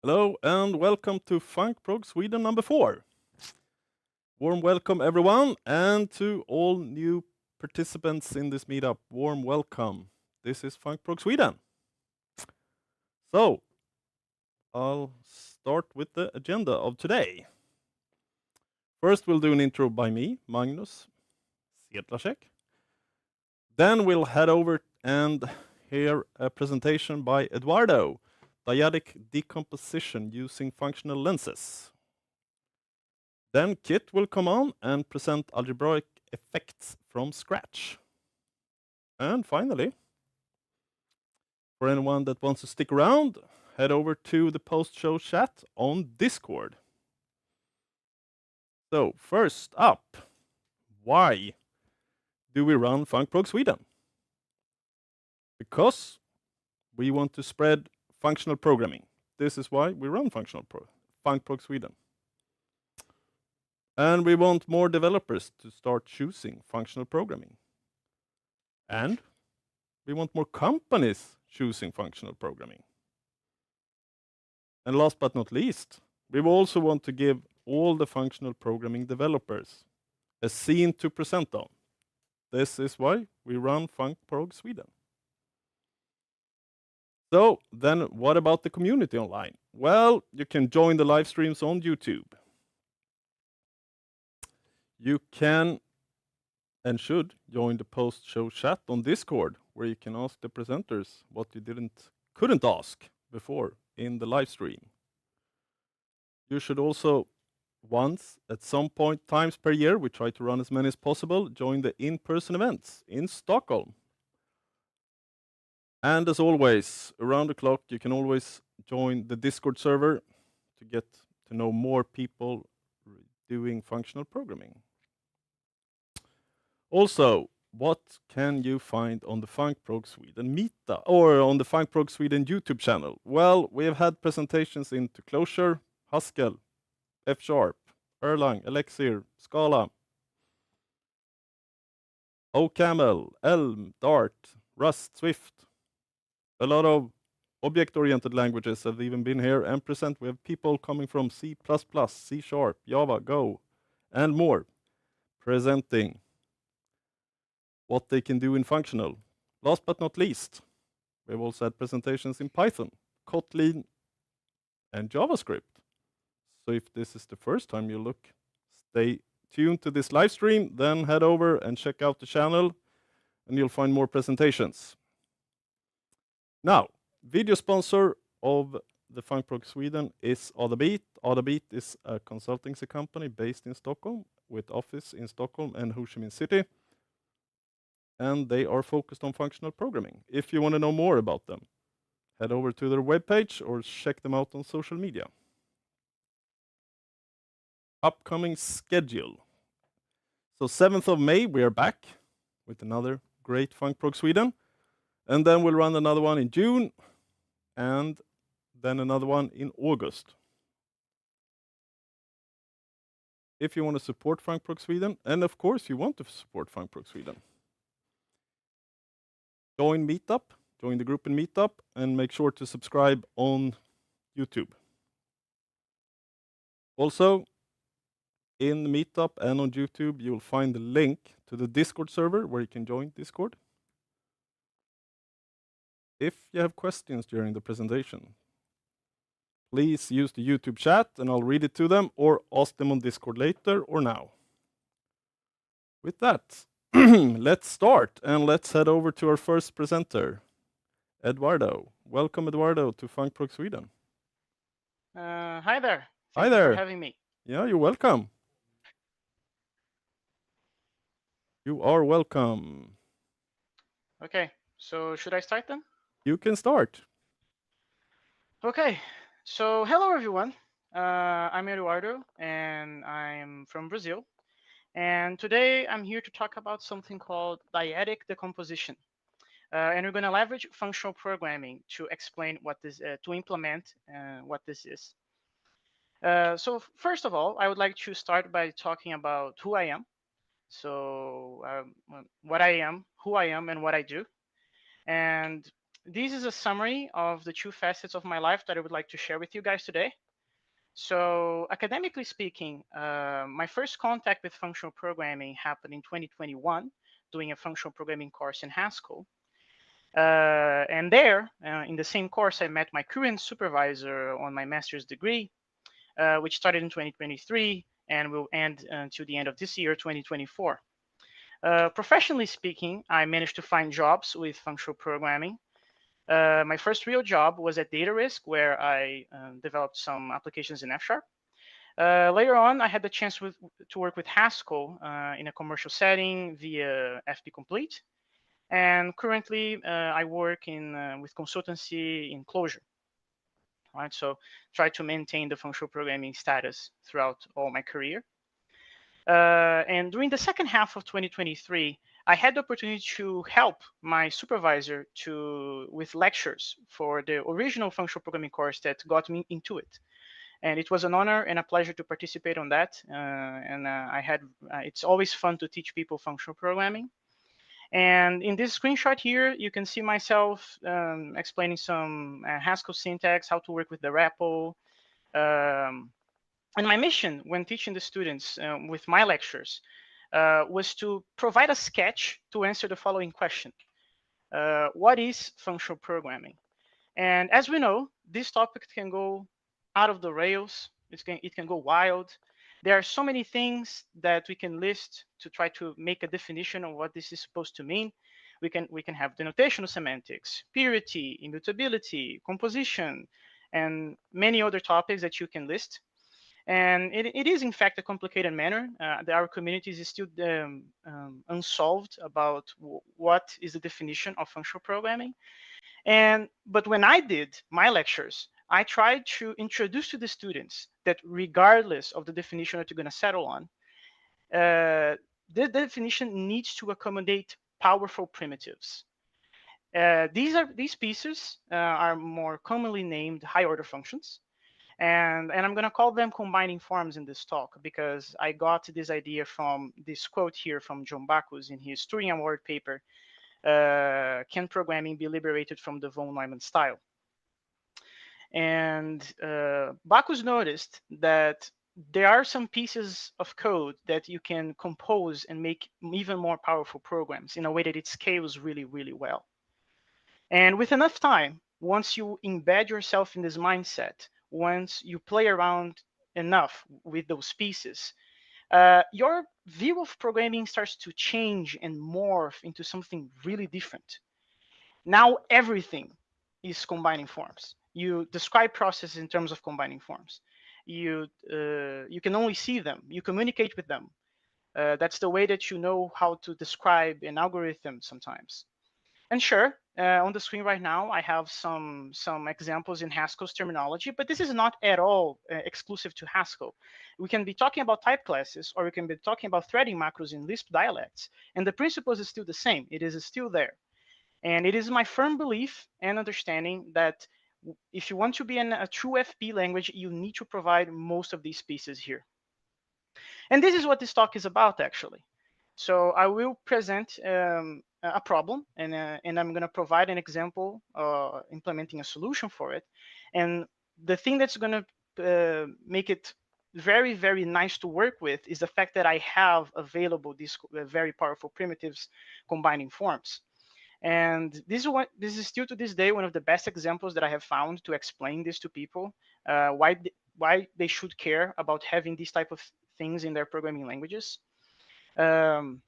Hello and welcome to Func Prog Sweden number 4. Warm welcome everyone, and to all new participants in this meetup, warm welcome. This is Func Prog Sweden. So, I'll start with the agenda of today. First we'll do an intro by me, Magnus Sedlacek. Then we'll head over and hear a presentation by Eduardo, Dyadic Decomposition using functional lenses. Then Kit will come on and present algebraic effects from scratch. And finally, for anyone that wants to stick around, head over to the post-show chat on Discord. So first up, why do we run Func Prog Sweden? Because we want to spread functional programming. This is why we run Func Prog Sweden. And we want more developers to start choosing functional programming. And we want more companies choosing functional programming. And last but not least, we also want to give all the functional programming developers a scene to present on. This is why we run Func Prog Sweden. So then what about the community online? Well, you can join the live streams on YouTube. You can and should join the post-show chat on Discord, where you can ask the presenters what you couldn't ask before in the live stream. You should also once, at some point, times per year, we try to run as many as possible, join the in-person events in Stockholm. And as always, around the clock, you can always join the Discord server to get to know more people doing functional programming. Also, what can you find on the Func Prog Sweden MeetUp or on the Func Prog Sweden YouTube channel? Well, we have had presentations into Closure, Haskell, F#, Erlang, Elixir, Scala, OCaml, Elm, Dart, Rust, Swift. A lot of object-oriented languages have even been here and present. We have people coming from C++, C#, Java, Go, and more, presenting what they can do in functional. Last but not least, we've also had presentations in Python, Kotlin, and JavaScript. So if this is the first time you look, stay tuned to this live stream, then head over and check out the channel, and you'll find more presentations. Now, video sponsor of the Func Prog Sweden is Adabeat. Adabeat is a consultancy company based in Stockholm with office in Stockholm and Ho Chi Minh City. And they are focused on functional programming. If you want to know more about them, head over to their webpage or check them out on social media. Upcoming schedule. So 7th of May, we are back with another great Func Prog Sweden. And then we'll run another one in June, and then another one in August. If you want to support Func Prog Sweden, and of course you want to support Func Prog Sweden, join MeetUp, join the group in MeetUp, and make sure to subscribe on YouTube. Also, in MeetUp and on YouTube, you'll find the link to the Discord server where you can join Discord. If you have questions during the presentation, please use the YouTube chat and I'll read it to them, or ask them on Discord later or now. With that, let's start and let's head over to our first presenter, Eduardo. Welcome, Eduardo, to Func Prog Sweden. Hi there. Hi Thank you there. for having me. Yeah, you're welcome. You are welcome. Okay, so should I start then? You can start. Okay, so hello everyone. I'm Eduardo and I'm from Brazil. And today I'm here to talk about something called dyadic decomposition. And we're going to leverage functional programming to explain what this, to implement what this is. So first of all, I would like to start by talking about who I am. So what I am, who I am, and what I do. And this is a summary of the two facets of my life that I would like to share with you guys today. So academically speaking, my first contact with functional programming happened in 2021, doing a functional programming course in Haskell. And there, in the same course, I met my current supervisor on my master's degree, which started in 2023 and will end until the end of this year, 2024. Professionally speaking, I managed to find jobs with functional programming. My first real job was at Dyadic, where I developed some applications in F#. Later on, I had the chance to work with Haskell in a commercial setting via FP Complete. And currently, I work with consultancy in Clojure. Right, so try to maintain the functional programming status throughout all my career. And during the second half of 2023, I had the opportunity to help my supervisor with lectures for the original functional programming course that got me into it. And it was an honor and a pleasure to participate on that. It's always fun to teach people functional programming. And in this screenshot here, you can see myself explaining some Haskell syntax, how to work with the REPL. And my mission when teaching the students with my lectures was to provide a sketch to answer the following question. What is functional programming? And as we know, this topic can go out of the rails. It can go wild. There are so many things that we can list to try to make a definition of what this is supposed to mean. We can have denotational semantics, purity, immutability, composition, and many other topics that you can list. And it is, in fact, a complicated matter. Our community is still unsolved about what is the definition of functional programming. But when I did my lectures, I tried to introduce to the students that regardless of the definition that you're going to settle on, the definition needs to accommodate powerful primitives. These pieces are more commonly named high-order functions. And I'm going to call them combining forms in this talk because I got this idea from this quote here from John Bacchus in his Turing Award paper, Can Programming Be Liberated from the von Neumann Style? And Bacchus noticed that there are some pieces of code that you can compose and make even more powerful programs in a way that it scales really, really well. And with enough time, once you embed yourself in this mindset, once you play around enough with those pieces, your view of programming starts to change and morph into something really different. Now everything is combining forms. You describe processes in terms of combining forms. You can only see them. You communicate with them. That's the way that you know how to describe an algorithm sometimes. And sure, on the screen right now, I have some examples in Haskell's terminology, but this is not at all exclusive to Haskell. We can be talking about type classes, or we can be talking about threading macros in Lisp dialects, and the principles is still the same. It is still there. And it is my firm belief and understanding that if you want to be a true FP language, you need to provide most of these pieces here. And this is what this talk is about, actually. So I will present a problem, and I'm going to provide an example implementing a solution for it. And the thing that's going to make it very, very nice to work with is the fact that I have available these very powerful primitives combining forms. And this is still to this day one of the best examples that I have found to explain this to people, why they should care about having these type of things in their programming languages. And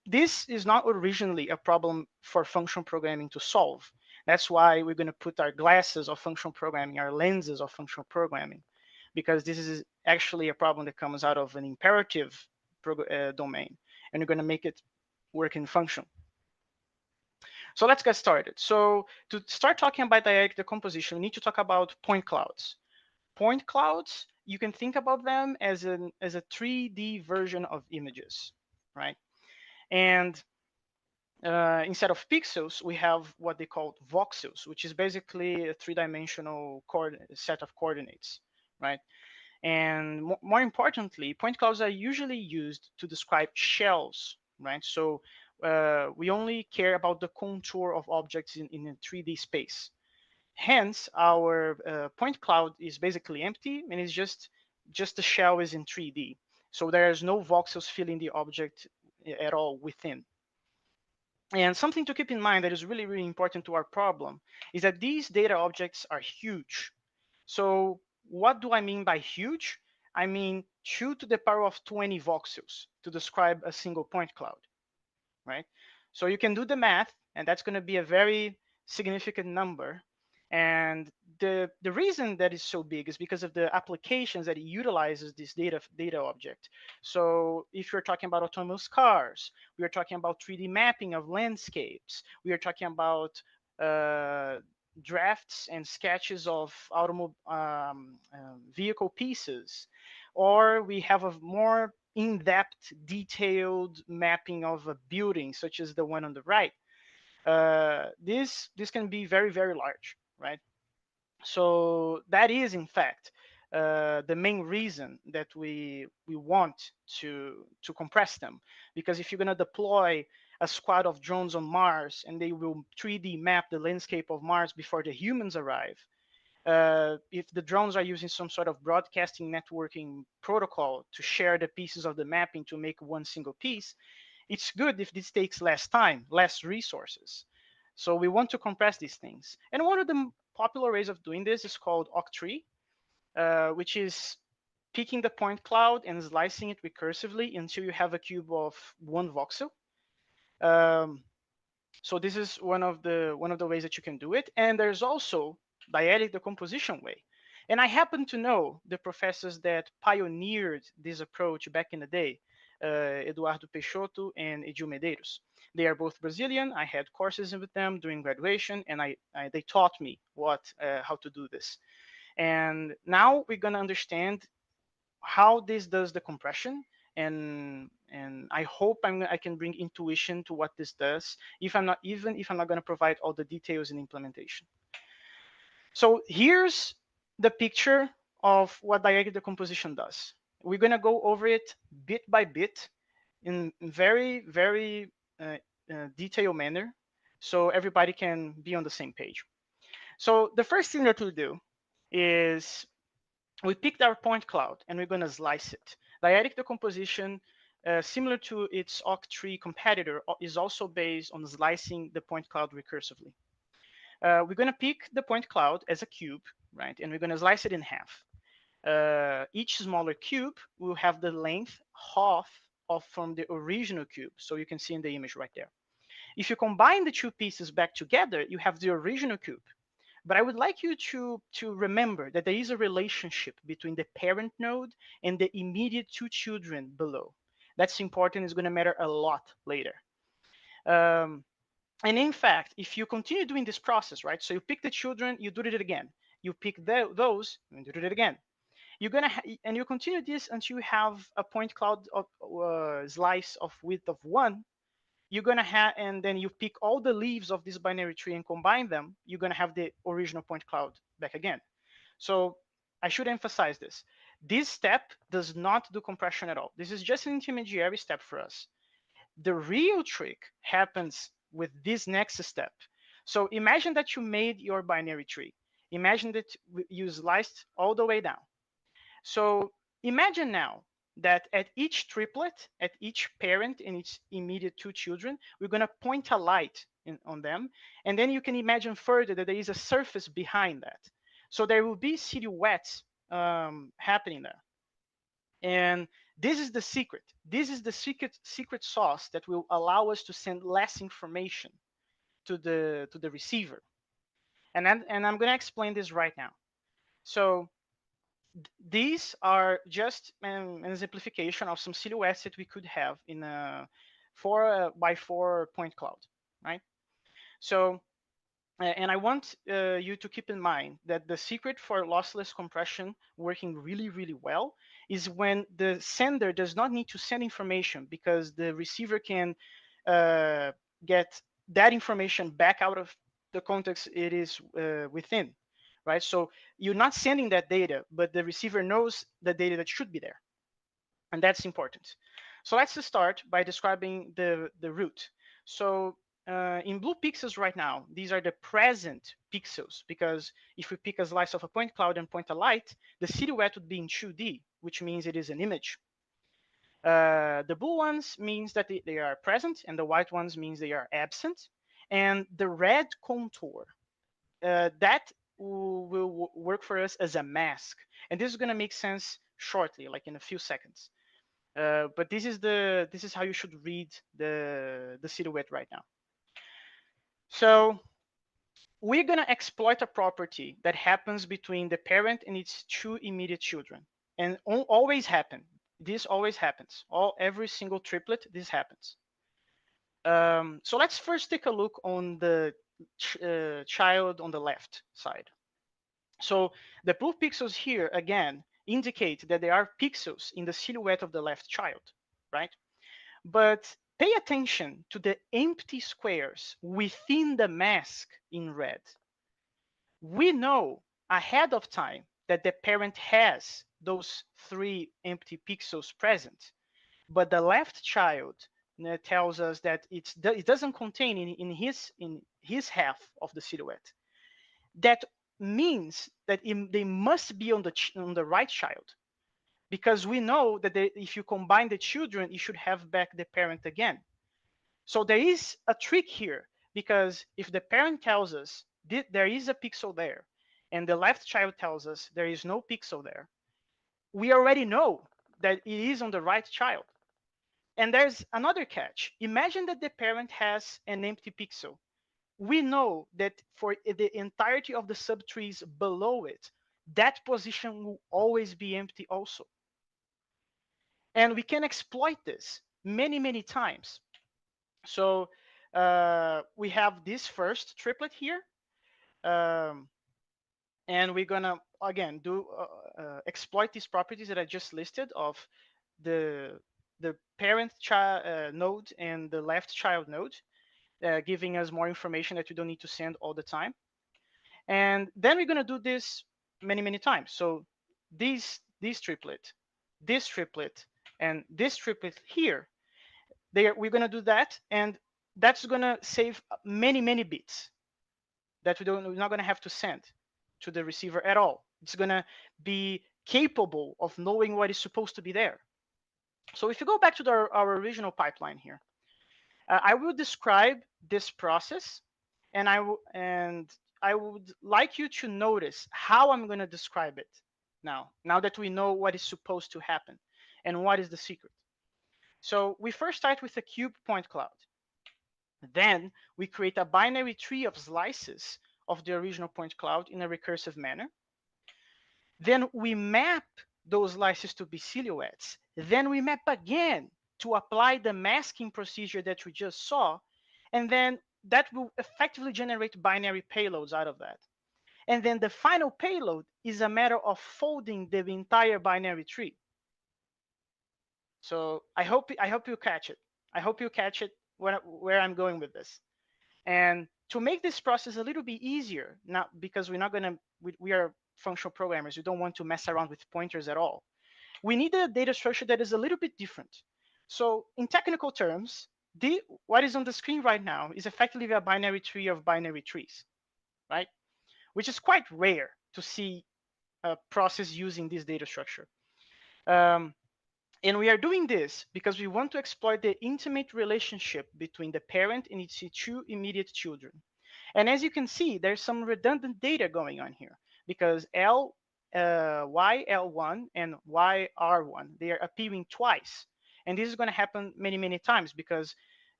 this is not originally a problem for functional programming to solve. That's why we're going to put our glasses of functional programming, our lenses of functional programming, because this is actually a problem that comes out of an imperative domain, and we're going to make it work in function. So let's get started. So to start talking about dyadic decomposition, we need to talk about point clouds. Point clouds, you can think about them as a 3D version of images, right? And instead of pixels, we have what they call voxels, which is basically a three-dimensional set of coordinates, right? And more importantly, point clouds are usually used to describe shells, right? So We only care about the contour of objects in a 3D space. Hence, our point cloud is basically empty, and it's just the shell is in 3D. So there's no voxels filling the object at all within. And something to keep in mind that is really, really important to our problem is that these data objects are huge. So what do I mean by huge? I mean 2 to the power of 20 voxels to describe a single point cloud, right? So you can do the math, and that's going to be a very significant number. And the reason that is so big is because of the applications that it utilizes this data object. So if you're talking about autonomous cars, we are talking about 3D mapping of landscapes. We are talking about drafts and sketches of vehicle pieces, or we have a more in-depth, detailed mapping of a building, such as the one on the right. This can be very, very large, right? So that is, in fact, the main reason that we want to compress them, because if you're going to deploy a squad of drones on Mars and they will 3D map the landscape of Mars before the humans arrive, if the drones are using some sort of broadcasting networking protocol to share the pieces of the mapping to make one single piece, it's good if this takes less time, less resources. So we want to compress these things. And one of the popular ways of doing this is called octree, which is picking the point cloud and slicing it recursively until you have a cube of 1 voxel. So this is one of the ways that you can do it. And there's also dyadic decomposition way. And I happen to know the professors that pioneered this approach back in the day, Eduardo Peixoto and Edil Medeiros. They are both Brazilian. I had courses with them during graduation, and they taught me how to do this. And now we're going to understand how this does the compression, and I hope I can bring intuition to what this does, if I'm not going to provide all the details in implementation. So here's the picture of what dyadic decomposition does. We're going to go over it bit by bit in very, very detailed manner, so everybody can be on the same page. So the first thing that we'll do is we picked our point cloud and we're going to slice it. Dyadic decomposition, similar to its octree competitor, is also based on slicing the point cloud recursively. We're going to pick the point cloud as a cube, right? And we're going to slice it in half. Each smaller cube will have the length half from the original cube. So you can see in the image right there. If you combine the two pieces back together, you have the original cube. But I would like you to remember that there is a relationship between the parent node and the immediate 2 children below. That's important. It's going to matter a lot later. And in fact, if you continue doing this process, right? So you pick the children, you do it again. You pick those, and do it again. You're gonna and you continue this until you have a point cloud of slice of width of 1. You're gonna have, and then you pick all the leaves of this binary tree and combine them. You're gonna have the original point cloud back again. So I should emphasize this. This step does not do compression at all. This is just an intermediary step for us. The real trick happens with this next step. So imagine that you made your binary tree. Imagine that you sliced all the way down. So imagine now that at each triplet, at each parent and its immediate 2 children, we're going to point a light on them. And then you can imagine further that there is a surface behind that. So there will be silhouettes happening there. And this is the secret. This is the secret sauce that will allow us to send less information to the receiver. And I'm going to explain this right now. So these are just an exemplification of some silhouettes that we could have in a 4x4 point cloud, right? So, and I want you to keep in mind that the secret for lossless compression working really, really well is when the sender does not need to send information, because the receiver can get that information back out of the context it is within, right? So you're not sending that data, but the receiver knows the data that should be there. And that's important. So let's start by describing the route. So in blue pixels right now, these are the present pixels, because if we pick a slice of a point cloud and point a light, the silhouette would be in 2D, which means it is an image. The blue ones means that they are present, and the white ones means they are absent. And the red contour, that will work for us as a mask. And this is going to make sense shortly, like in a few seconds. But this is how you should read the silhouette right now. So we're going to exploit a property that happens between the parent and its two immediate children, and always happen. This always happens. Every single triplet, this happens. So let's first take a look on the child on the left side. So the blue pixels here, again, indicate that there are pixels in the silhouette of the left child, right? But pay attention to the empty squares within the mask in red. We know ahead of time that the parent has those 3 empty pixels present, but the left child tells us that it doesn't contain in his half of the silhouette. That means that they must be on the right child, because we know that if you combine the children, you should have back the parent again. So there is a trick here, because if the parent tells us there is a pixel there, and the left child tells us there is no pixel there, we already know that it is on the right child. And there's another catch. Imagine that the parent has an empty pixel. We know that for the entirety of the subtrees below it, that position will always be empty also. And we can exploit this many, many times. So we have this first triplet here. And we're gonna, again, exploit these properties that I just listed of the parent child node and the left child node, giving us more information that we don't need to send all the time. And then we're gonna do this many, many times. So this triplet, and this triplet here, we're gonna do that, and that's gonna save many, many bits that we're not gonna have to send to the receiver at all. It's gonna be capable of knowing what is supposed to be there. So if you go back to our original pipeline here, I will describe this process, and I would like you to notice how I'm going to describe it now that we know what is supposed to happen and what is the secret. So we first start with a cube point cloud. Then we create a binary tree of slices of the original point cloud in a recursive manner. Then we map those slices to be silhouettes. Then we map again to apply the masking procedure that we just saw. And then that will effectively generate binary payloads out of that. And then the final payload is a matter of folding the entire binary tree. So I hope you catch it. I hope you catch it where I'm going with this. And to make this process a little bit easier, not because we are functional programmers, we don't want to mess around with pointers at all. We need a data structure that is a little bit different. So in technical terms, what is on the screen right now is effectively a binary tree of binary trees, right? Which is quite rare to see a process using this data structure. And we are doing this because we want to exploit the intimate relationship between the parent and its two immediate children. And as you can see, there's some redundant data going on here, because YL1 and YR1, they are appearing twice. And this is going to happen many, many times, because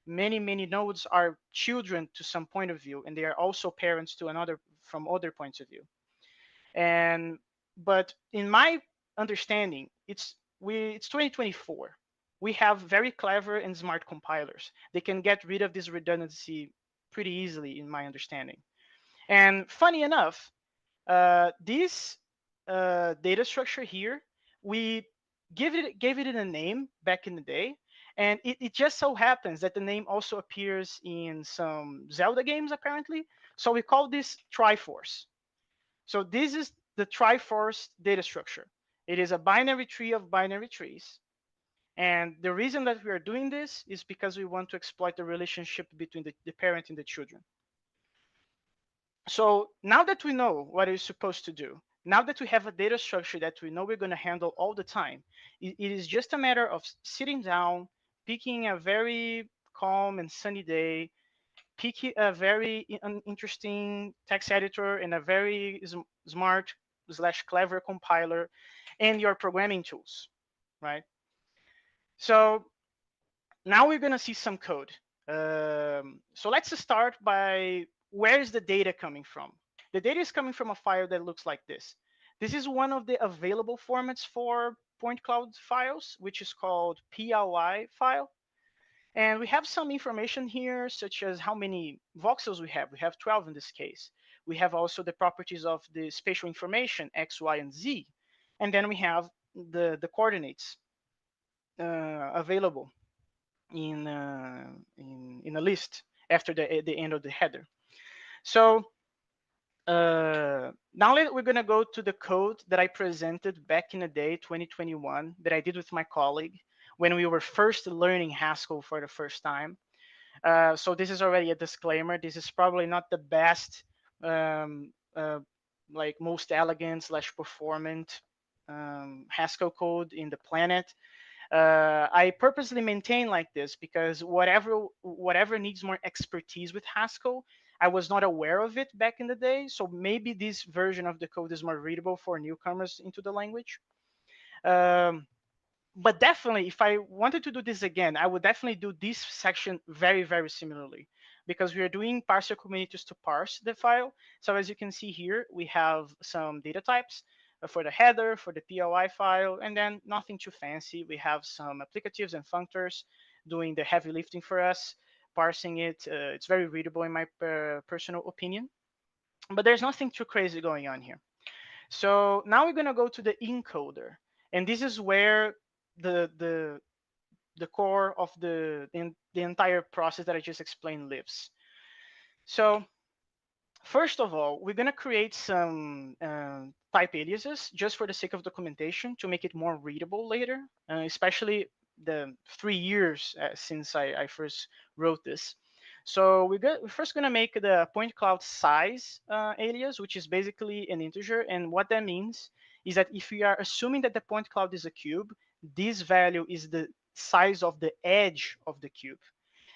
many, many nodes are children to some point of view, and they are also parents to from other points of view. But in my understanding, it's 2024. We have very clever and smart compilers. They can get rid of this redundancy pretty easily, in my understanding. And funny enough, this data structure here, we gave it a name back in the day, and it just so happens that the name also appears in some Zelda games, apparently. So we call this Triforce. So this is the Triforce data structure. It is a binary tree of binary trees. And the reason that we are doing this is because we want to exploit the relationship between the parent and the children. So now that we know what it's supposed to do, now that we have a data structure that we know we're going to handle all the time, it is just a matter of sitting down, picking a very calm and sunny day, picking a very interesting text editor and a very smart slash clever compiler and your programming tools, right? So now we're going to see some code. So let's start by where is the data coming from? The data is coming from a file that looks like this. This is one of the available formats for point cloud files, which is called PLI file. And we have some information here, such as how many voxels we have. We have 12 in this case. We have also the properties of the spatial information, X, Y, and Z. And then we have the coordinates available in a list after the end of the header. So now we're going to go to the code that I presented back in the day, 2021, that I did with my colleague when we were first learning Haskell for the first time. So this is already a disclaimer. This is probably not the best, like most elegant slash performant Haskell code in the planet. I purposely maintain like this because whatever needs more expertise with Haskell, I was not aware of it back in the day. So maybe this version of the code is more readable for newcomers into the language. But definitely, if I wanted to do this again, I would definitely do this section very, very similarly because we are doing parser communities to parse the file. So as you can see here, we have some data types for the header, for the PLI file, and then nothing too fancy. We have some applicatives and functors doing the heavy lifting for us, parsing it. It's very readable in my personal opinion, but there's nothing too crazy going on here. So now we're going to go to the encoder, and this is where the core of the entire process that I just explained lives. So first of all, we're going to create some type aliases just for the sake of documentation to make it more readable later, especially the 3 years since I first wrote this. So we're first going to make the point cloud size alias, which is basically an integer. And what that means is that if we are assuming that the point cloud is a cube, this value is the size of the edge of the cube.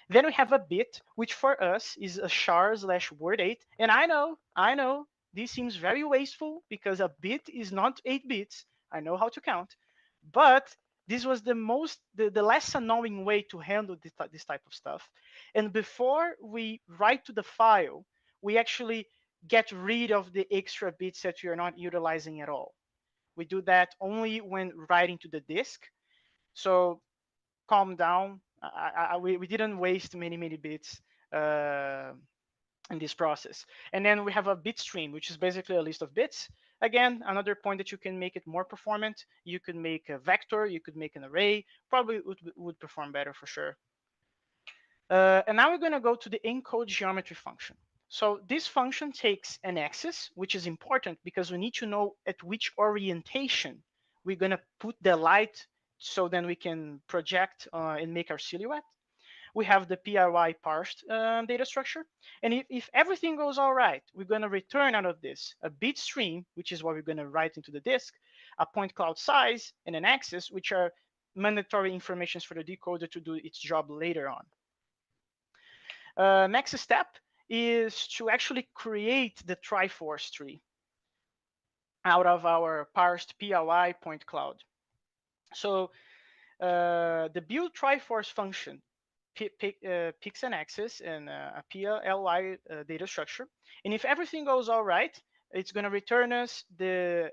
Then we have a bit, which for us is a char slash word 8. And I know, this seems very wasteful because a bit is not 8 bits. I know how to count. But this was the less annoying way to handle this type of stuff. And before we write to the file, we actually get rid of the extra bits that we are not utilizing at all. We do that only when writing to the disk. So calm down. We didn't waste many bits in this process. And then we have a bit stream, which is basically a list of bits. Again, another point that you can make it more performant. You could make a vector, you could make an array. Probably would perform better for sure. And now we're going to go to the encode geometry function. So this function takes an axis, which is important because we need to know at which orientation we're going to put the light so then we can project and make our silhouette. We have the PRY parsed data structure. And if everything goes all right, we're going to return out of this a bit stream, which is what we're going to write into the disk, a point cloud size, and an axis, which are mandatory informations for the decoder to do its job later on. Next step is to actually create the Triforce tree out of our parsed PLI point cloud. So the build Triforce function picks an axis and a PLI data structure. And if everything goes all right, it's going to return us a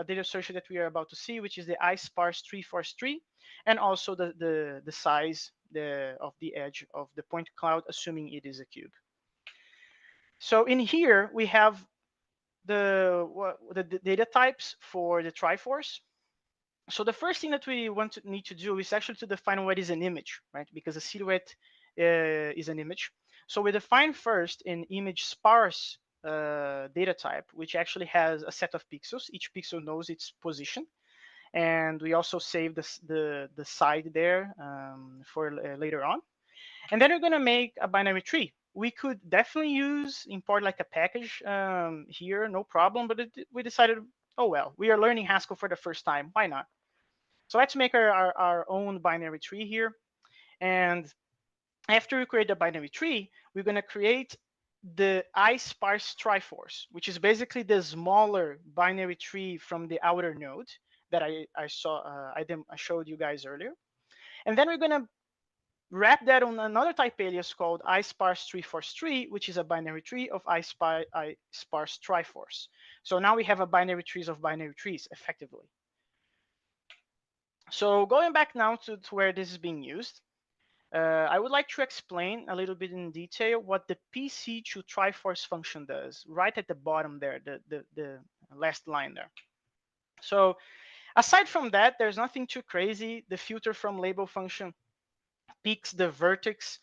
data structure that we are about to see, which is the isparse Triforce tree, and also the size of the edge of the point cloud, assuming it is a cube. So in here, we have the data types for the Triforce. So the first thing that we need to do is actually to define what is an image, right? Because a silhouette is an image. So we define first an image sparse data type, which actually has a set of pixels. Each pixel knows its position. and we also save the side there for later on. And then we're going to make a binary tree. We could definitely use import like a package here, no problem, but we decided, oh well, we are learning Haskell for the first time, why not? So let's make our own binary tree here. And after we create the binary tree, we're going to create the isparse triforce, which is basically the smaller binary tree from the outer node that I showed you guys earlier. And then we're going to wrap that on another type alias called isparse triforce tree, which is a binary tree of isparse triforce. So now we have a binary trees of binary trees effectively. So going back now to where this is being used, I would like to explain a little bit in detail what the PC2 triforce function does, right at the bottom there, the last line there. So aside from that, there's nothing too crazy. The filter from label function picks the vertex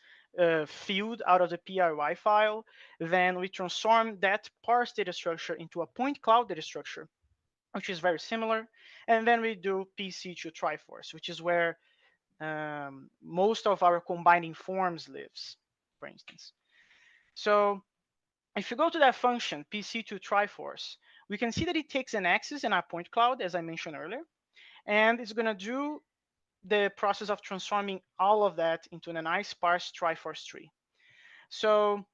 field out of the PRY file. Then we transform that parse data structure into a point cloud data structure, which is very similar. And then we do PC2 triforce, which is where most of our combining forms lives, for instance. So if you go to that function, PC2 triforce, we can see that it takes an axis and a point cloud, as I mentioned earlier, and it's going to do the process of transforming all of that into an isparse triforce tree. So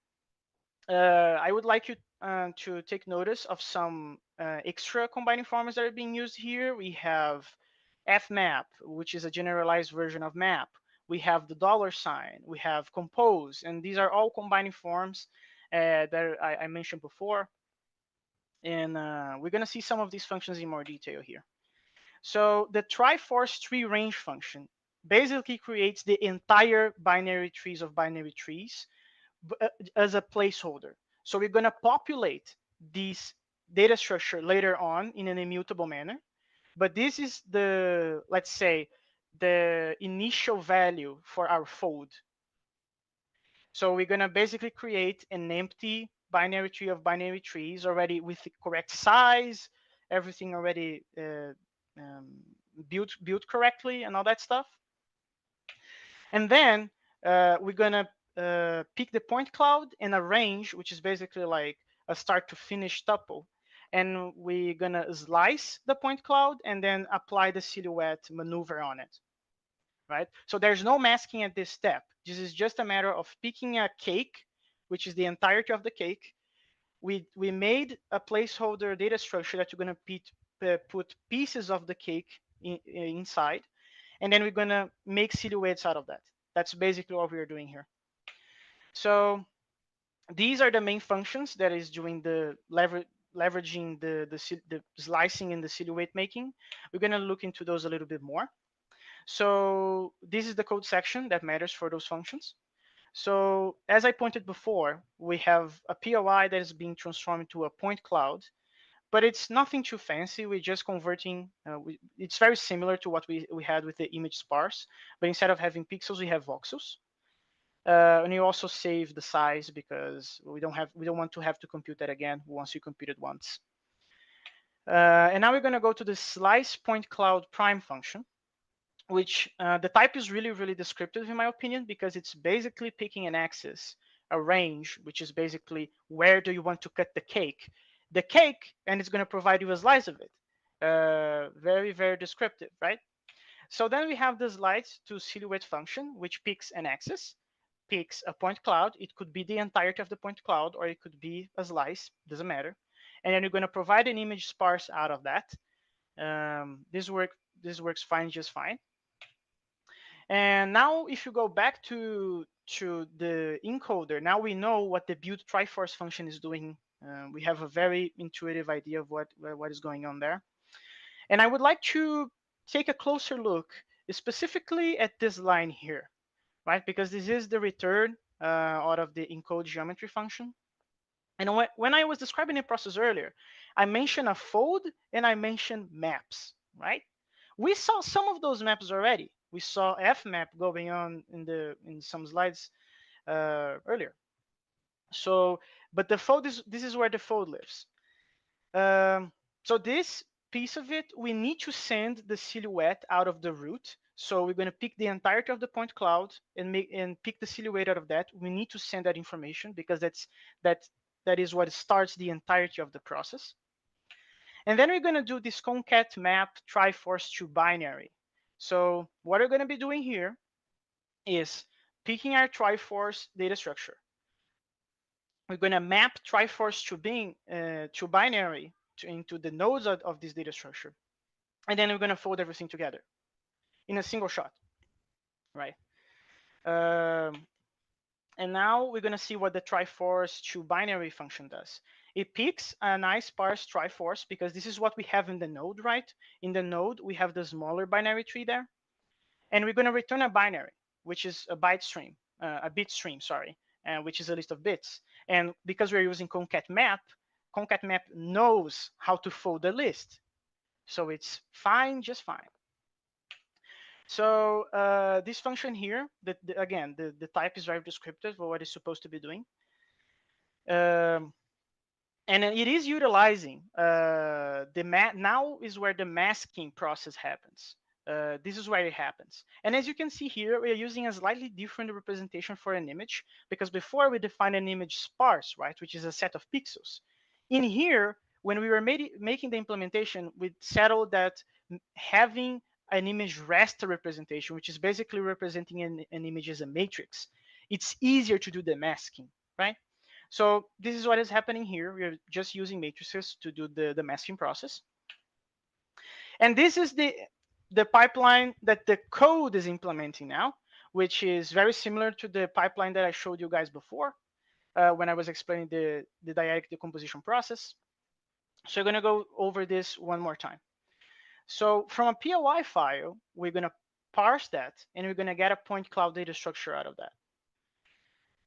I would like you to take notice of some extra combining formats that are being used here. We have fmap, which is a generalized version of map. We have the $sign. We have compose, and these are all combining forms that I mentioned before. And we're going to see some of these functions in more detail here. So the triforce tree range function basically creates the entire binary trees of binary trees as a placeholder. So we're going to populate this data structure later on in an immutable manner. But this is the, let's say, the initial value for our fold. So we're going to basically create an empty binary tree of binary trees already with the correct size, everything already built correctly and all that stuff. And then we're going to pick the point cloud and a range, which is basically like a start to finish tuple. And we're going to slice the point cloud and then apply the silhouette maneuver on it. Right? So there's no masking at this step. This is just a matter of picking a cake, which is the entirety of the cake. We made a placeholder data structure that you're going to put pieces of the cake inside. And then we're going to make silhouettes out of that. That's basically what we are doing here. So these are the main functions that is doing the leveraging the slicing and the silhouette making. We're going to look into those a little bit more. So this is the code section that matters for those functions. So as I pointed before, we have a POI that is being transformed into a point cloud, but it's nothing too fancy. We're just converting. It's very similar to what we had with the image sparse, but instead of having pixels, we have voxels. And you also save the size because we don't want to have to compute that again once you compute it once. And now we're going to go to the slice point cloud prime function, which the type is really, really descriptive in my opinion, because it's basically picking an axis, a range, which is basically where do you want to cut the cake, and it's going to provide you a slice of it. Very, very descriptive, right? So then we have the slice to silhouette function, which picks an axis, picks a point cloud. It could be the entirety of the point cloud, or it could be a slice, doesn't matter. And then you're going to provide an image sparse out of that. This works fine, just fine. And now if you go back to the encoder, now we know what the build triforce function is doing. We have a very intuitive idea of what is going on there. And I would like to take a closer look specifically at this line here, right? Because this is the return out of the encode geometry function. And when I was describing the process earlier, I mentioned a fold and I mentioned maps, right? We saw some of those maps already. We saw fmap going on in some slides earlier. So, but the fold this is where the fold lives. So this piece of it, we need to send the silhouette out of the root. So we're going to pick the entirety of the point cloud and pick the silhouette out of that. We need to send that information because that is what starts the entirety of the process. And then we're going to do this concat map triforce to binary. So what we're going to be doing here is picking our triforce data structure. We're going to map triforce to binary into the nodes of this data structure. And then we're going to fold everything together in a single shot, right? And now we're going to see what the triforce to binary function does. It picks a nice sparse triforce because this is what we have in the node, right? In the node, we have the smaller binary tree there. And we're going to return a binary, which is a bit stream, sorry, which is a list of bits. And because we're using concat map knows how to fold the list. So it's fine, just fine. So this function here, again, the type is very descriptive for what it's supposed to be doing. And it is utilizing now is where the masking process happens. This is where it happens. And as you can see here, we're using a slightly different representation for an image because before we defined an image sparse, right, which is a set of pixels. In here, when we were making the implementation, we settled that having an image raster representation, which is basically representing an image as a matrix, it's easier to do the masking, right? So this is what is happening here. We're just using matrices to do the masking process. And this is the pipeline that the code is implementing now, which is very similar to the pipeline that I showed you guys before when I was explaining the dyadic decomposition process. So we're going to go over this one more time. So from a POI file, we're going to parse that, and we're going to get a point cloud data structure out of that.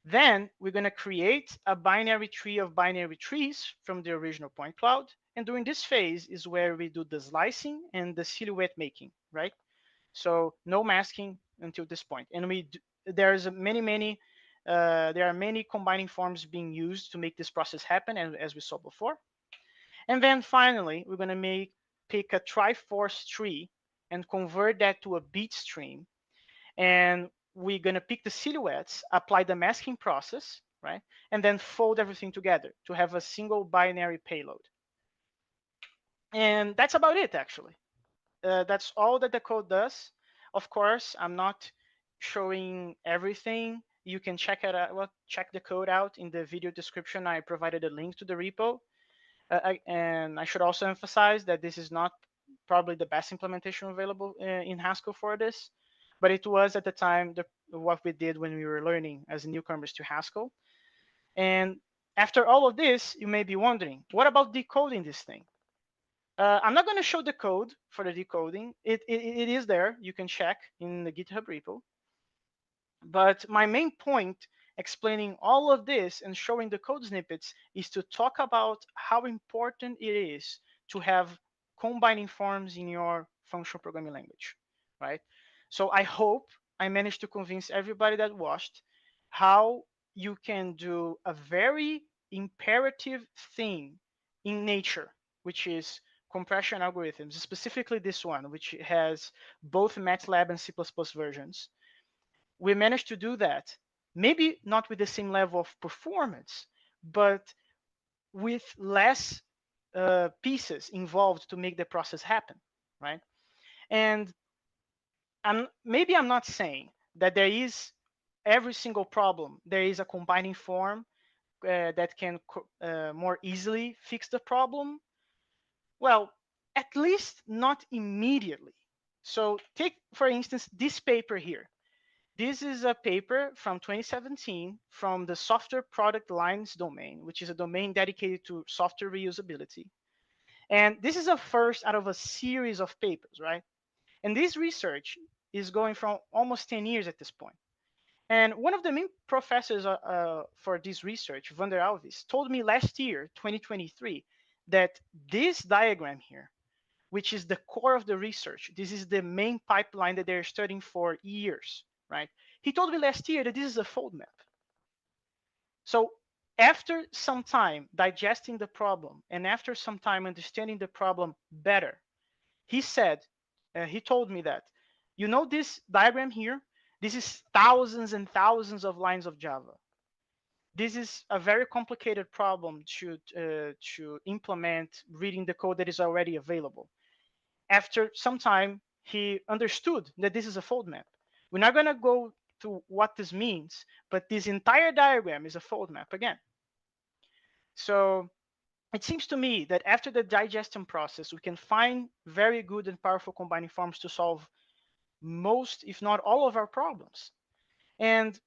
Then we're going to create a binary tree of binary trees from the original point cloud. And during this phase is where we do the slicing and the silhouette making, right? So no masking until this point. And there are many combining forms being used to make this process happen, as we saw before. And then finally, we're going to pick a triforce tree and convert that to a bit stream. And we're going to pick the silhouettes, apply the masking process, right? And then fold everything together to have a single binary payload. And that's about it, actually. That's all that the code does. Of course, I'm not showing everything. You can check it out. Well, check the code out in the video description. I provided a link to the repo. And I should also emphasize that this is not probably the best implementation available in Haskell for this, but it was at the time what we did when we were learning as newcomers to Haskell. And after all of this, you may be wondering, what about decoding this thing? I'm not going to show the code for the decoding. It is there. You can check in the GitHub repo. But my main point explaining all of this and showing the code snippets is to talk about how important it is to have combining forms in your functional programming language, right? So I hope I managed to convince everybody that watched how you can do a very imperative thing in nature, which is compression algorithms, specifically this one, which has both MATLAB and C++ versions. We managed to do that, maybe not with the same level of performance, but with less pieces involved to make the process happen, right? And maybe I'm not saying that there is every single problem, there is a combining form that can more easily fix the problem. Well, at least not immediately. So take, for instance, this paper here. This is a paper from 2017 from the software product lines domain, which is a domain dedicated to software reusability. And this is a first out of a series of papers, right? And this research is going from almost 10 years at this point. And one of the main professors for this research, Vander Alves, told me last year, 2023, that this diagram here, which is the core of the research, this is the main pipeline that they're studying for years, right? He told me last year that this is a fold map. So after some time digesting the problem and after some time understanding the problem better, he said, he told me that, you know, this diagram here, this is thousands and thousands of lines of Java. This is a very complicated problem to implement reading the code that is already available. After some time, he understood that this is a fold map. We're not going to go to what this means, but this entire diagram is a fold map again. So it seems to me that after the digestion process, we can find very good and powerful combining forms to solve most, if not all, of our problems. And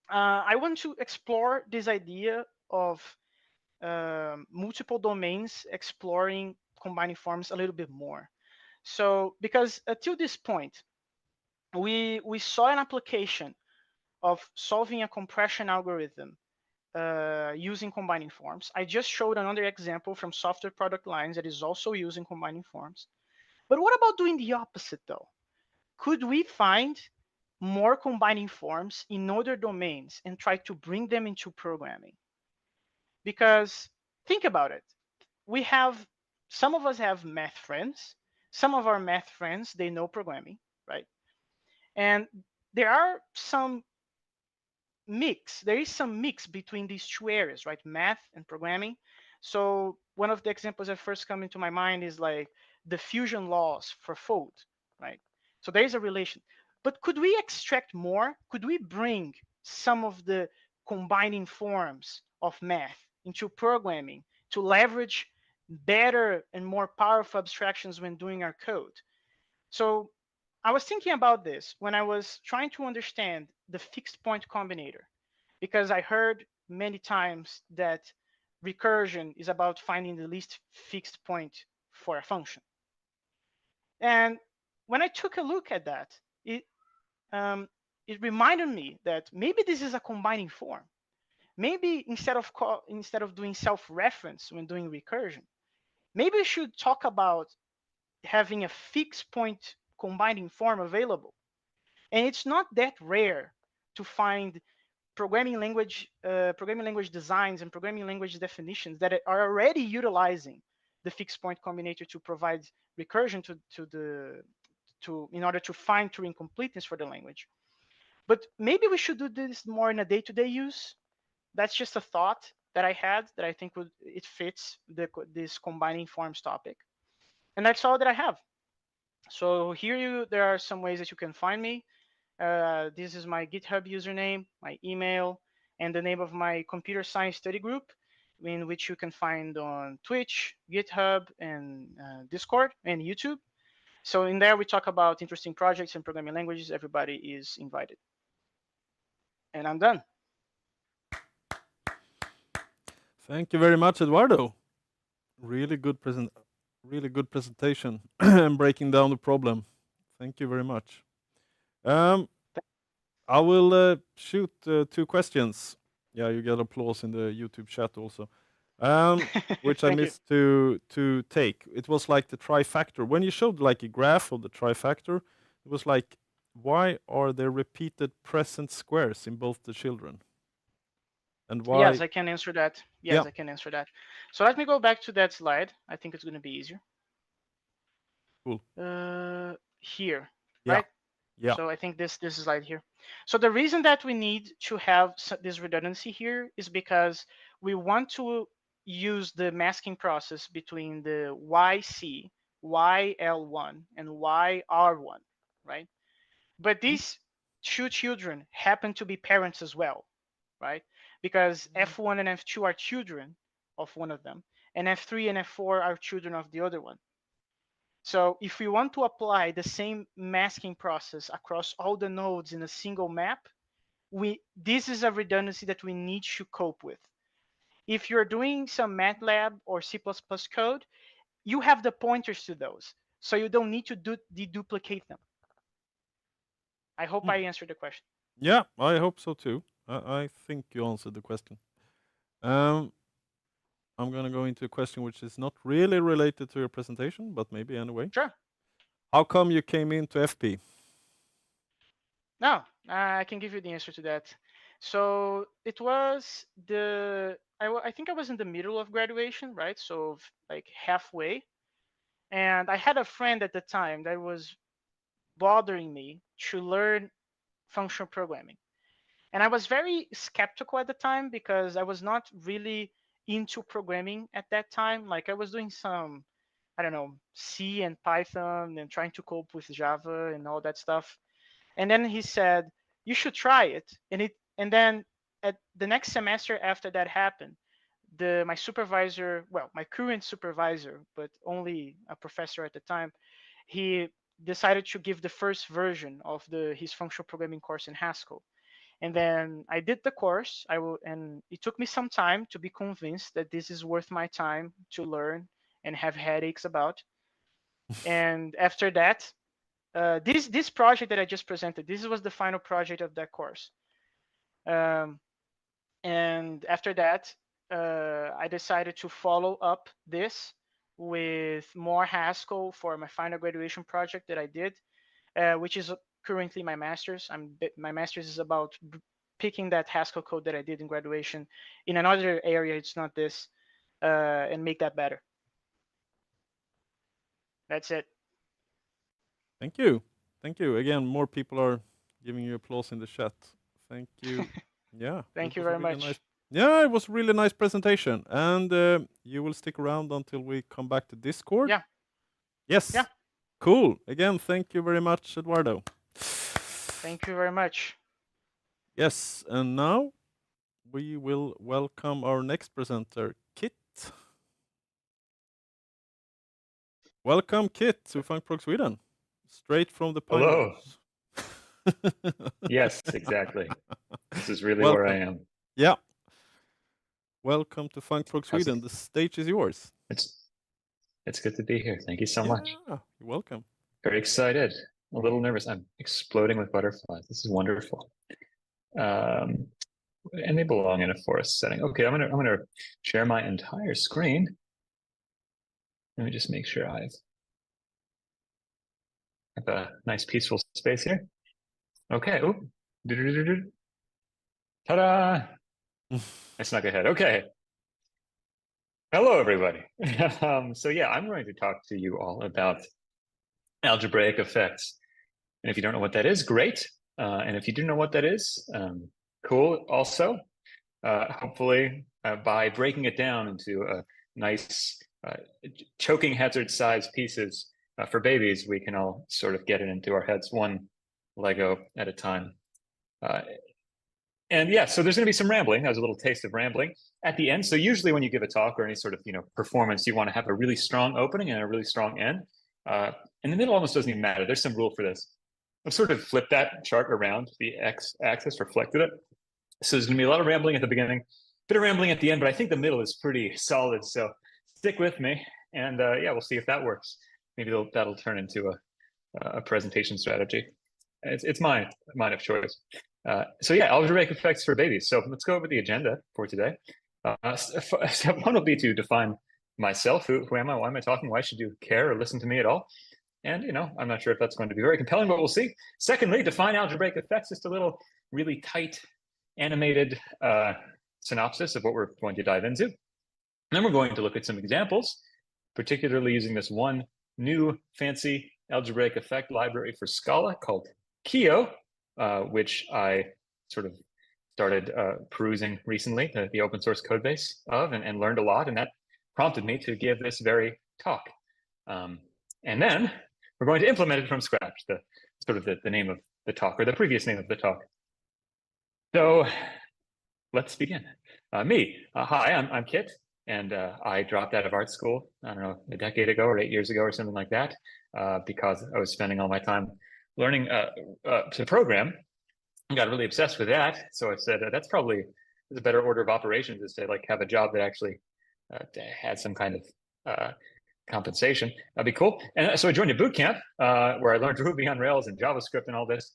I want to explore this idea of multiple domains exploring combining forms a little bit more. So, because until this point, we saw an application of solving a compression algorithm using combining forms. I just showed another example from software product lines that is also using combining forms. But what about doing the opposite though? Could we find more combining forms in other domains and try to bring them into programming? Because think about it. We have, some of us have math friends. Some of our math friends, they know programming, right? And there are some there is some mix between these two areas, right? Math and programming. So one of the examples that first come into my mind is like the fusion laws for fold, right? So there is a relation. But could we extract more? Could we bring some of the combining forms of math into programming to leverage better and more powerful abstractions when doing our code? So I was thinking about this when I was trying to understand the fixed point combinator, because I heard many times that recursion is about finding the least fixed point for a function. And when I took a look at that, it reminded me that maybe this is a combining form. Maybe instead of doing self-reference when doing recursion, maybe we should talk about having a fixed point combining form available. And it's not that rare to find programming language designs and programming language definitions that are already utilizing the fixed point combinator to provide recursion in order to find Turing completeness for the language. But maybe we should do this more in a day-to-day use. That's just a thought that I had that I think it fits this combining forms topic. And that's all that I have. So here there are some ways that you can find me. This is my GitHub username, my email, and the name of my computer science study group, in which you can find on Twitch, GitHub, and Discord, and YouTube. So in there, we talk about interesting projects and programming languages. Everybody is invited. And I'm done. Thank you very much, Eduardo. Really good presentation and breaking down the problem. Thank you very much. I will shoot 2 questions. Yeah, you get applause in the YouTube chat also. Which I missed to take. It was like the trifactor. When you showed like a graph of the trifactor, it was like, why are there repeated present squares in both the children? And why? Yes, I can answer that. Yes, I can answer that. So let me go back to that slide. I think it's going to be easier. Cool. Here, yeah. right? Yeah. So I think this slide here. So the reason that we need to have this redundancy here is because we want to use the masking process between the YC, YL1, and YR1, right? But these 2 children happen to be parents as well, right? Because F1 and F2 are children of one of them, and F3 and F4 are children of the other one. So if we want to apply the same masking process across all the nodes in a single map, this is a redundancy that we need to cope with. If you're doing some MATLAB or C++ code, you have the pointers to those, so you don't need to deduplicate them. I hope I answered the question. Yeah, I hope so too. I think you answered the question. I'm going to go into a question which is not really related to your presentation, but maybe anyway. Sure. How come you came into FP? No, I can give you the answer to that. So it was I think I was in the middle of graduation, right? So like halfway. And I had a friend at the time that was bothering me to learn functional programming. And I was very skeptical at the time because I was not really into programming at that time. Like I was doing some, I don't know, C and Python and trying to cope with Java and all that stuff. And then he said, "You should try it." And then at the next semester after that happened, my supervisor, well, my current supervisor, but only a professor at the time, he decided to give the first version of his functional programming course in Haskell. And then I did the course. And it took me some time to be convinced that this is worth my time to learn and have headaches about. And after that, this project that I just presented, this was the final project of that course. And after that, I decided to follow up this with more Haskell for my final graduation project that I did, which is currently my master's. My master's is about picking that Haskell code that I did in graduation in another area. It's not this, and make that better. That's it. Thank you. Thank you. Again, more people are giving you applause in the chat. Thank you. Yeah. Thank it you was a very really much. nice. Yeah, it was a really nice presentation. And you will stick around until we come back to Discord? Yeah. Yes. Yeah. Cool. Again, thank you very much, Eduardo. Thank you very much. Yes, and now we will welcome our next presenter, Kit. Welcome, Kit, to Func Prog Sweden, straight from the Pine Hello. Woods. Yes, exactly. This is really Welcome. where I am. Yeah. Welcome to Func Prog Sweden. The stage is yours. It's good to be here. Thank you so much. You're welcome. Very excited. A little nervous. I'm exploding with butterflies. This is wonderful. And they belong in a forest setting. Okay, I'm gonna share my entire screen. Let me just make sure I have a nice peaceful space here. Okay. Ooh. Ta-da! I snuck ahead. Okay. Hello, everybody. So yeah, I'm going to talk to you all about algebraic effects. And if you don't know what that is, great. And if you do know what that is, cool also. Hopefully, by breaking it down into a nice choking hazard size pieces for babies, we can all sort of get it into our heads one Lego at a time. And yeah, so there's going to be some rambling. That was a little taste of rambling at the end. So usually when you give a talk or any sort of performance, you want to have a really strong opening and a really strong end. And the middle almost doesn't even matter. There's some rule for this. I've sort of flipped that chart around. The x-axis reflected it. So there's going to be a lot of rambling at the beginning, a bit of rambling at the end, but I think the middle is pretty solid. So stick with me, and yeah, we'll see if that works. Maybe that'll turn into a presentation strategy. It's mine of choice. So yeah, algebraic effects for babies. So let's go over the agenda for today. Step one will be to define myself. Who am I? Why am I talking? Why should you care or listen to me at all? And I'm not sure if that's going to be very compelling, but we'll see. Secondly, define algebraic effects. Just a little really tight animated synopsis of what we're going to dive into. And then we're going to look at some examples, particularly using this one new fancy algebraic effect library for Scala called Kio, which I sort of started perusing recently, the open source code base of, and learned a lot. And that prompted me to give this very talk. And then we're going to implement it from scratch, the name of the talk, or the previous name of the talk. So let's begin. Hi, I'm Kit, and I dropped out of art school, I don't know, a decade ago or 8 years ago or something like that, because I was spending all my time learning to program. I got really obsessed with that. So I said, that's probably a better order of operations, is to have a job that actually had some kind of compensation. That'd be cool. And so I joined a boot camp where I learned Ruby on Rails and JavaScript and all this.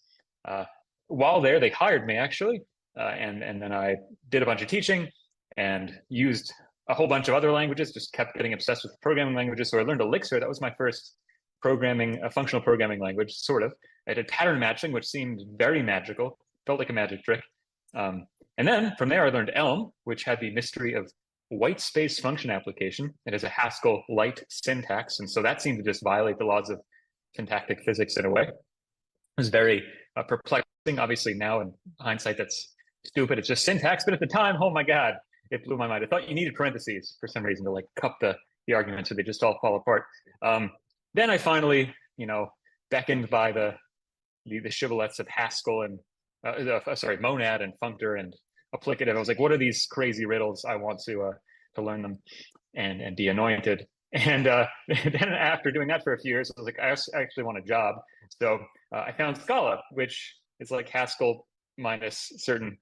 While there, they hired me actually. And then I did a bunch of teaching and used a whole bunch of other languages, just kept getting obsessed with programming languages. So I learned Elixir. That was my first functional programming language, sort of. I did pattern matching, which seemed very magical, felt like a magic trick. And then from there, I learned Elm, which had the mystery of white space function application. It has a Haskell light syntax. And so that seemed to just violate the laws of syntactic physics in a way. It was very perplexing. Obviously, now in hindsight, that's stupid. It's just syntax. But at the time, oh my God, it blew my mind. I thought you needed parentheses for some reason to like cup the arguments so they just all fall apart. Then I finally, beckoned by the shibboleths of Haskell and Monad and Functor and applicative. I was like, what are these crazy riddles? I want to learn them and be anointed. And then after doing that for a few years, I was like, I actually want a job. So I found Scala, which is like Haskell minus certain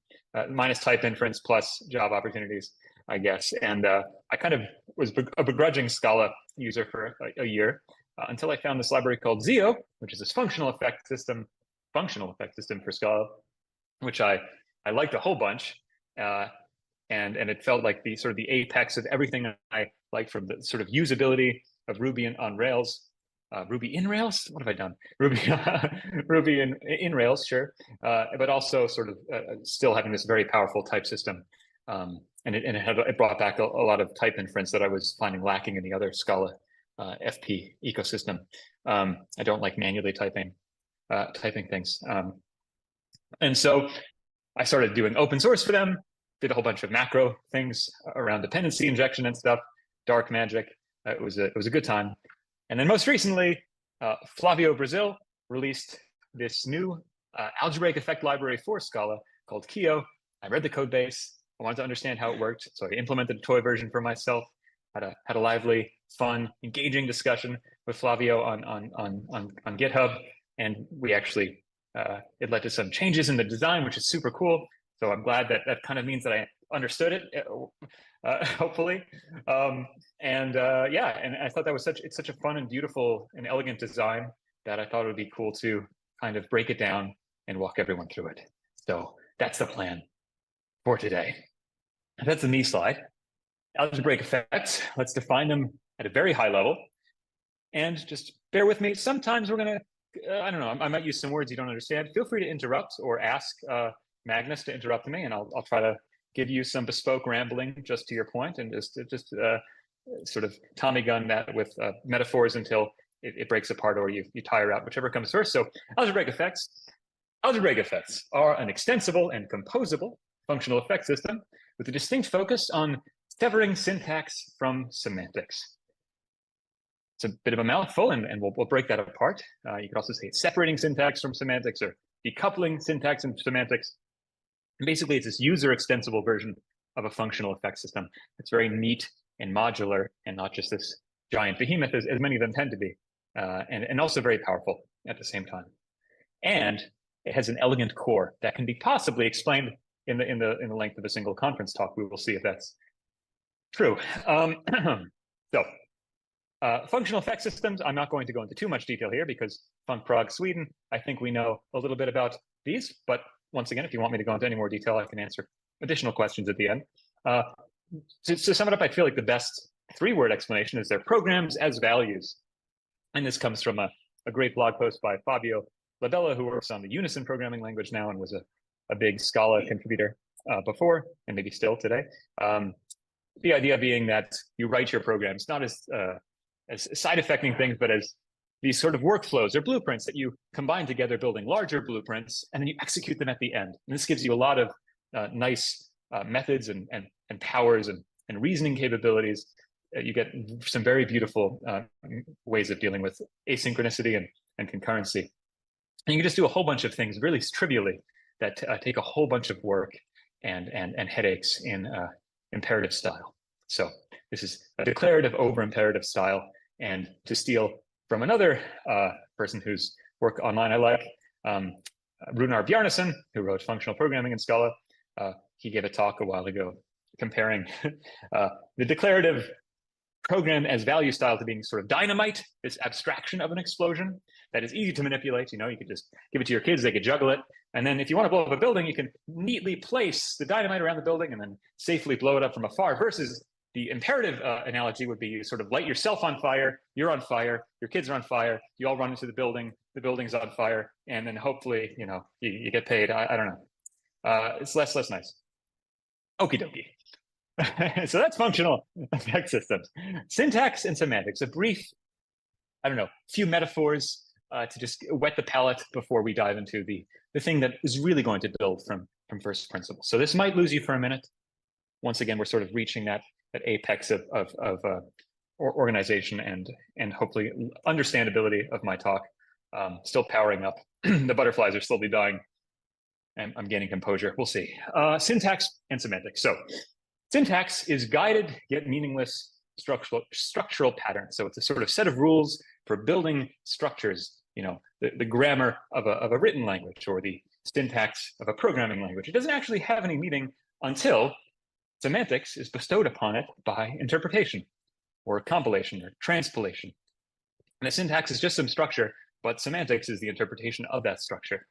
minus type inference plus job opportunities, I guess. And I kind of was a begrudging Scala user for a year until I found this library called Zio, which is this functional effect system for Scala, which I liked a whole bunch. And it felt like the sort of the apex of everything I liked, from the sort of usability of Ruby on Rails. Ruby in Rails? What have I done? Ruby in Rails, sure. But also sort of still having this very powerful type system. And it brought back a lot of type inference that I was finding lacking in the other Scala FP ecosystem. I don't like manually typing things. And so I started doing open source for them, did a whole bunch of macro things around dependency injection and stuff, dark magic. It was a good time. And then most recently, Flavio Brazil released this new algebraic effect library for Scala called Kio. I read the code base. I wanted to understand how it worked, so I implemented a toy version for myself. Had a lively, fun, engaging discussion with Flavio on GitHub, and we actually it led to some changes in the design, which is super cool. So I'm glad that kind of means that I understood it, hopefully. And I thought that was such a fun and beautiful and elegant design that I thought it would be cool to kind of break it down and walk everyone through it. So that's the plan for today. That's the me slide. Algebraic effects, let's define them at a very high level. And just bear with me. Sometimes we're gonna, I don't know, I might use some words you don't understand. Feel free to interrupt or ask Magnus to interrupt me, and I'll try to give you some bespoke rambling just to your point, and just sort of Tommy gun that with metaphors until it breaks apart or you tire out, whichever comes first. So algebraic effects. Algebraic effects are an extensible and composable functional effect system with a distinct focus on severing syntax from semantics. It's a bit of a mouthful, and we'll break that apart. You could also say separating syntax from semantics or decoupling syntax and semantics. And basically, it's this user extensible version of a functional effect system. It's very neat and modular, and not just this giant behemoth as many of them tend to be, and also very powerful at the same time. And it has an elegant core that can be possibly explained in the length of a single conference talk. We will see if that's true. Functional effect systems, I'm not going to go into too much detail here because Func Prog, Sweden, I think we know a little bit about these, but once again, if you want me to go into any more detail, I can answer additional questions at the end. To sum it up, I feel like the best three-word explanation is they're programs as values. And this comes from a great blog post by Fabio Labella, who works on the Unison programming language now and was a big Scala contributor before, and maybe still today. The idea being that you write your programs not as side-effecting things, but as these sort of workflows or blueprints that you combine together, building larger blueprints, and then you execute them at the end. And this gives you a lot of nice methods and powers and reasoning capabilities. You get some very beautiful ways of dealing with asynchronicity and concurrency. And you can just do a whole bunch of things really trivially that take a whole bunch of work and headaches in imperative style. So this is a declarative over imperative style. And to steal from another person whose work online I like, Runar Bjarnason, who wrote Functional Programming in Scala, he gave a talk a while ago comparing the declarative program as value style to being sort of dynamite, this abstraction of an explosion that is easy to manipulate. You know, you could just give it to your kids, they could juggle it. And then if you want to blow up a building, you can neatly place the dynamite around the building and then safely blow it up from afar, versus the imperative analogy would be you sort of light yourself on fire, you're on fire, your kids are on fire, you all run into the building's on fire, and then hopefully, you know, you get paid. I don't know. It's less nice. Okie dokie. So that's functional effect systems. Syntax and semantics, a brief, I don't know, few metaphors to just whet the palate before we dive into the thing that is really going to build from first principles. So this might lose you for a minute. Once again, we're sort of reaching that apex of organization and hopefully understandability of my talk. Still powering up. The butterflies are slowly dying, and I'm gaining composure. We'll see. Syntax and semantics. So syntax is guided yet meaningless structural patterns. So it's a sort of set of rules for building structures. You know, the grammar of a written language or the syntax of a programming language. It doesn't actually have any meaning until semantics is bestowed upon it by interpretation or compilation or transpilation. And the syntax is just some structure, but semantics is the interpretation of that structure.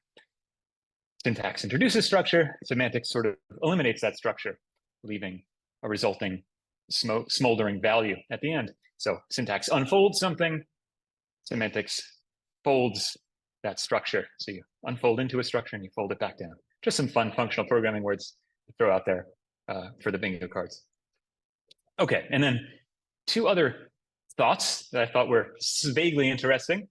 Syntax introduces structure, semantics sort of eliminates that structure, leaving a resulting smoldering value at the end. So syntax unfolds something, semantics folds that structure. So you unfold into a structure and you fold it back down. Just some fun functional programming words to throw out there for the bingo cards. Okay, and then two other thoughts that I thought were vaguely interesting.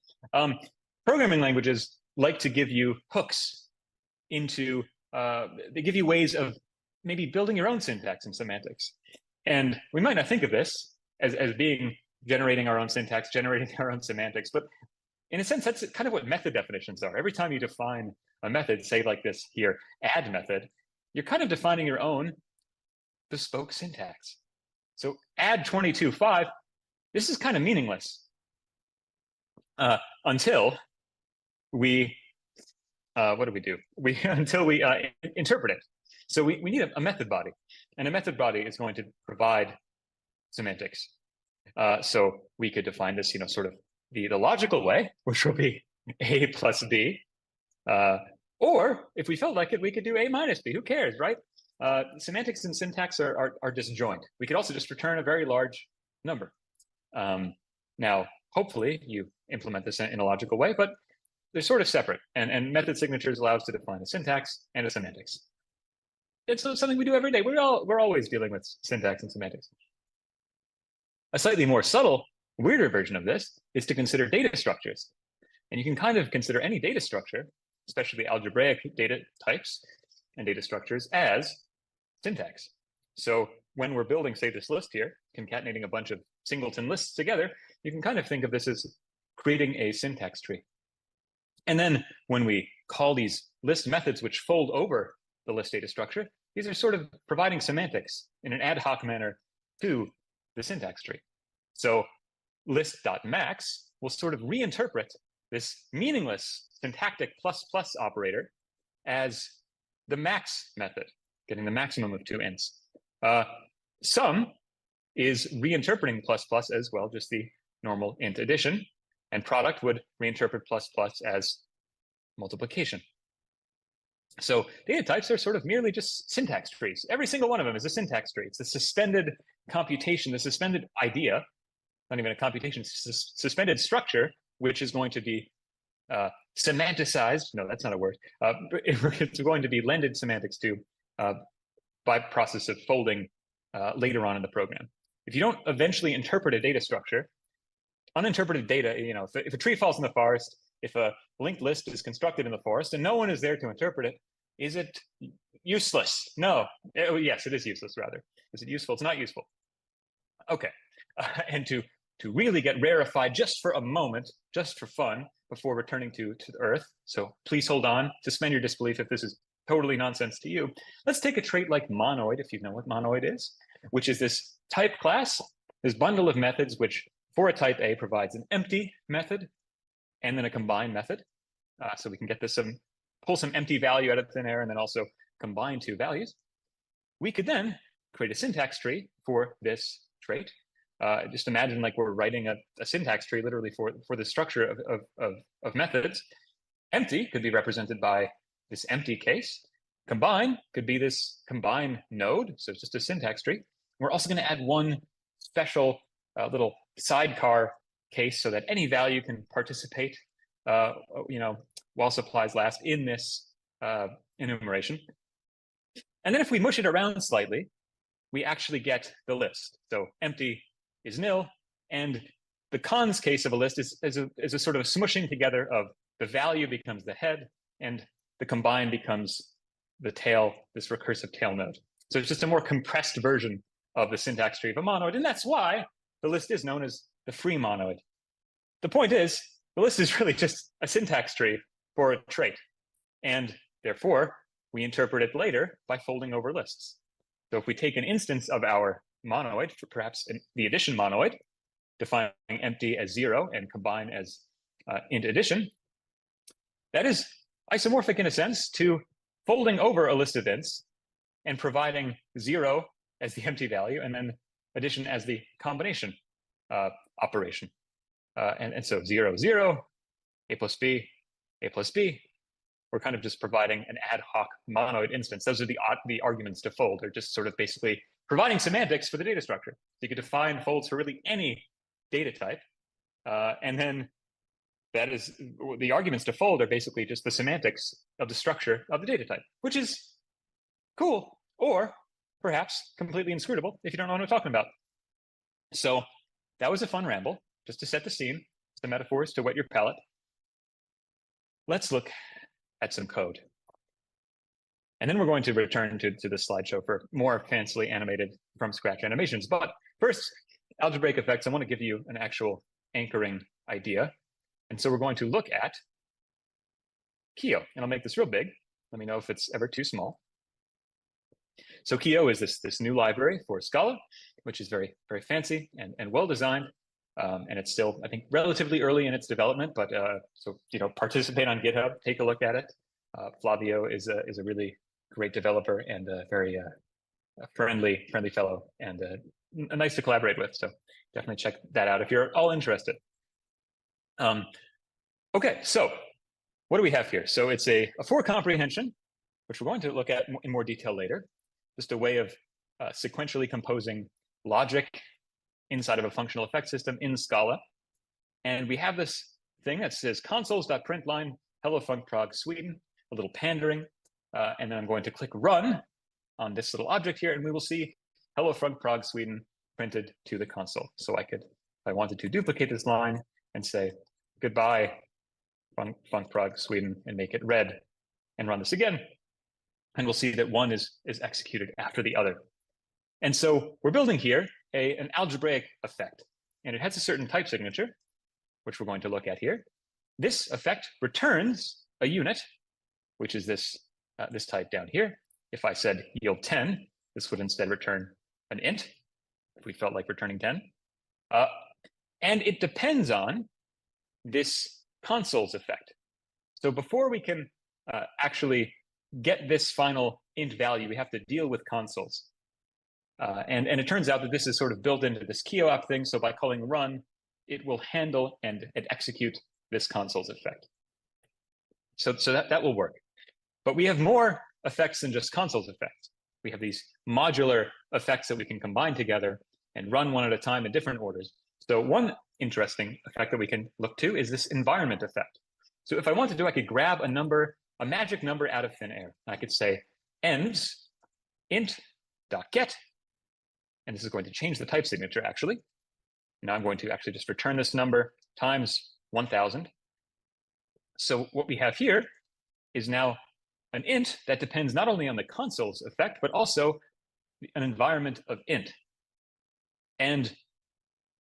Programming languages like to give you hooks into, they give you ways of maybe building your own syntax and semantics. And we might not think of this as being generating our own syntax, generating our own semantics, but in a sense, that's kind of what method definitions are. Every time you define a method, say like this here, add method, you're kind of defining your own bespoke syntax. So add 22.5, this is kind of meaningless until we, what do we do? Until we interpret it. So we need a method body, and a method body is going to provide semantics. So we could define this, you know, sort of the logical way, which will be A plus B. Or if we felt like it, we could do A minus B. Who cares, right? Semantics and syntax are disjoint. We could also just return a very large number. Now, hopefully you implement this in a logical way, but they're sort of separate. And method signatures allow us to define a syntax and a semantics. It's something we do every day. We're always dealing with syntax and semantics. A slightly more subtle, weirder version of this is to consider data structures. And you can kind of consider any data structure, especially algebraic data types and data structures, as syntax. So when we're building, say, this list here, concatenating a bunch of singleton lists together, you can kind of think of this as creating a syntax tree. And then when we call these list methods which fold over the list data structure, these are sort of providing semantics in an ad hoc manner to the syntax tree. So list.max will sort of reinterpret this meaningless syntactic plus plus operator as the max method, getting the maximum of 2 ints. Sum is reinterpreting plus plus as, well, just the normal int addition, and product would reinterpret plus plus as multiplication. So data types are sort of merely just syntax trees. Every single one of them is a syntax tree. It's a suspended computation, the suspended idea, not even a computation, suspended structure, which is going to be semanticized. No, that's not a word. It's going to be lended semantics to by process of folding later on in the program. If you don't eventually interpret a data structure, uninterpreted data, you know, if a tree falls in the forest, if a linked list is constructed in the forest and no one is there to interpret it, is it useless? No. Yes, it is useless, rather. Is it useful? It's not useful. Okay. And to really get rarefied just for a moment, just for fun, before returning to Earth, so please hold on, suspend your disbelief if this is totally nonsense to you. Let's take a trait like monoid, if you know what monoid is, which is this type class, this bundle of methods which for a type A provides an empty method and then a combine method. So we can get this pull some empty value out of thin air and then also combine 2 values. We could then create a syntax tree for this trait. Just imagine like we're writing a syntax tree literally for the structure of methods. Empty could be represented by this empty case. Combine could be this combine node, so it's just a syntax tree. We're also going to add one special little sidecar case so that any value can participate, you know, while supplies last in this enumeration. And then if we mush it around slightly, we actually get the list. So empty is nil, and the cons case of a list is a sort of smushing together of the value becomes the head, and the combine becomes the tail, this recursive tail node. So it's just a more compressed version of the syntax tree of a monoid, and that's why the list is known as the free monoid. The point is, the list is really just a syntax tree for a trait, and therefore, we interpret it later by folding over lists. So if we take an instance of our monoid, perhaps the addition monoid, defining empty as 0 and combine as int addition, that is isomorphic in a sense to folding over a list of ints and providing 0 as the empty value and then addition as the combination operation. And so 0, 0, a plus b, a plus b. We're kind of just providing an ad hoc monoid instance. Those are the arguments to fold. They're just sort of basically providing semantics for the data structure. So you could define folds for really any data type. And then that is the arguments to fold are basically just the semantics of the structure of the data type, which is cool, or perhaps completely inscrutable if you don't know what I'm talking about. So that was a fun ramble, just to set the scene, some metaphors to whet your palate. Let's look at some code. And then we're going to return to the slideshow for more fancily animated from scratch animations. But first, algebraic effects, I want to give you an actual anchoring idea. And so we're going to look at Kio, and I'll make this real big. Let me know if it's ever too small. So Kio is this new library for Scala, which is very, very fancy and well designed. And it's still, I think, relatively early in its development, but so, you know, participate on GitHub, take a look at it. Flavio is a really great developer and a very friendly fellow and nice to collaborate with. So definitely check that out if you're all interested. Okay, so what do we have here? So it's a for comprehension, which we're going to look at in more detail later. Just a way of sequentially composing logic inside of a functional effect system in Scala. And we have this thing that says consoles.println hello Func Prog Sweden, a little pandering. And then I'm going to click run on this little object here, and we will see hello Func Prog Sweden printed to the console. So I could, if I wanted to, duplicate this line and say goodbye Func Prog Sweden and make it red and run this again. And we'll see that one is executed after the other. And so we're building here an algebraic effect, and it has a certain type signature, which we're going to look at here. This effect returns a unit, which is this type down here. If I said yield 10, this would instead return an int, if we felt like returning 10. And it depends on this consoles effect. So before we can actually get this final int value, we have to deal with consoles. And it turns out that this is sort of built into this Kio app thing. So by calling run, it will handle and execute this consoles effect. So that will work. But we have more effects than just consoles effects. We have these modular effects that we can combine together and run one at a time in different orders. So one interesting effect that we can look to is this environment effect. So if I want to do, I could grab a number, a magic number out of thin air. I could say ends int.get, and this is going to change the type signature actually. Now I'm going to actually just return this number times 1000. So what we have here is now an int that depends not only on the consoles effect, but also an environment of int. And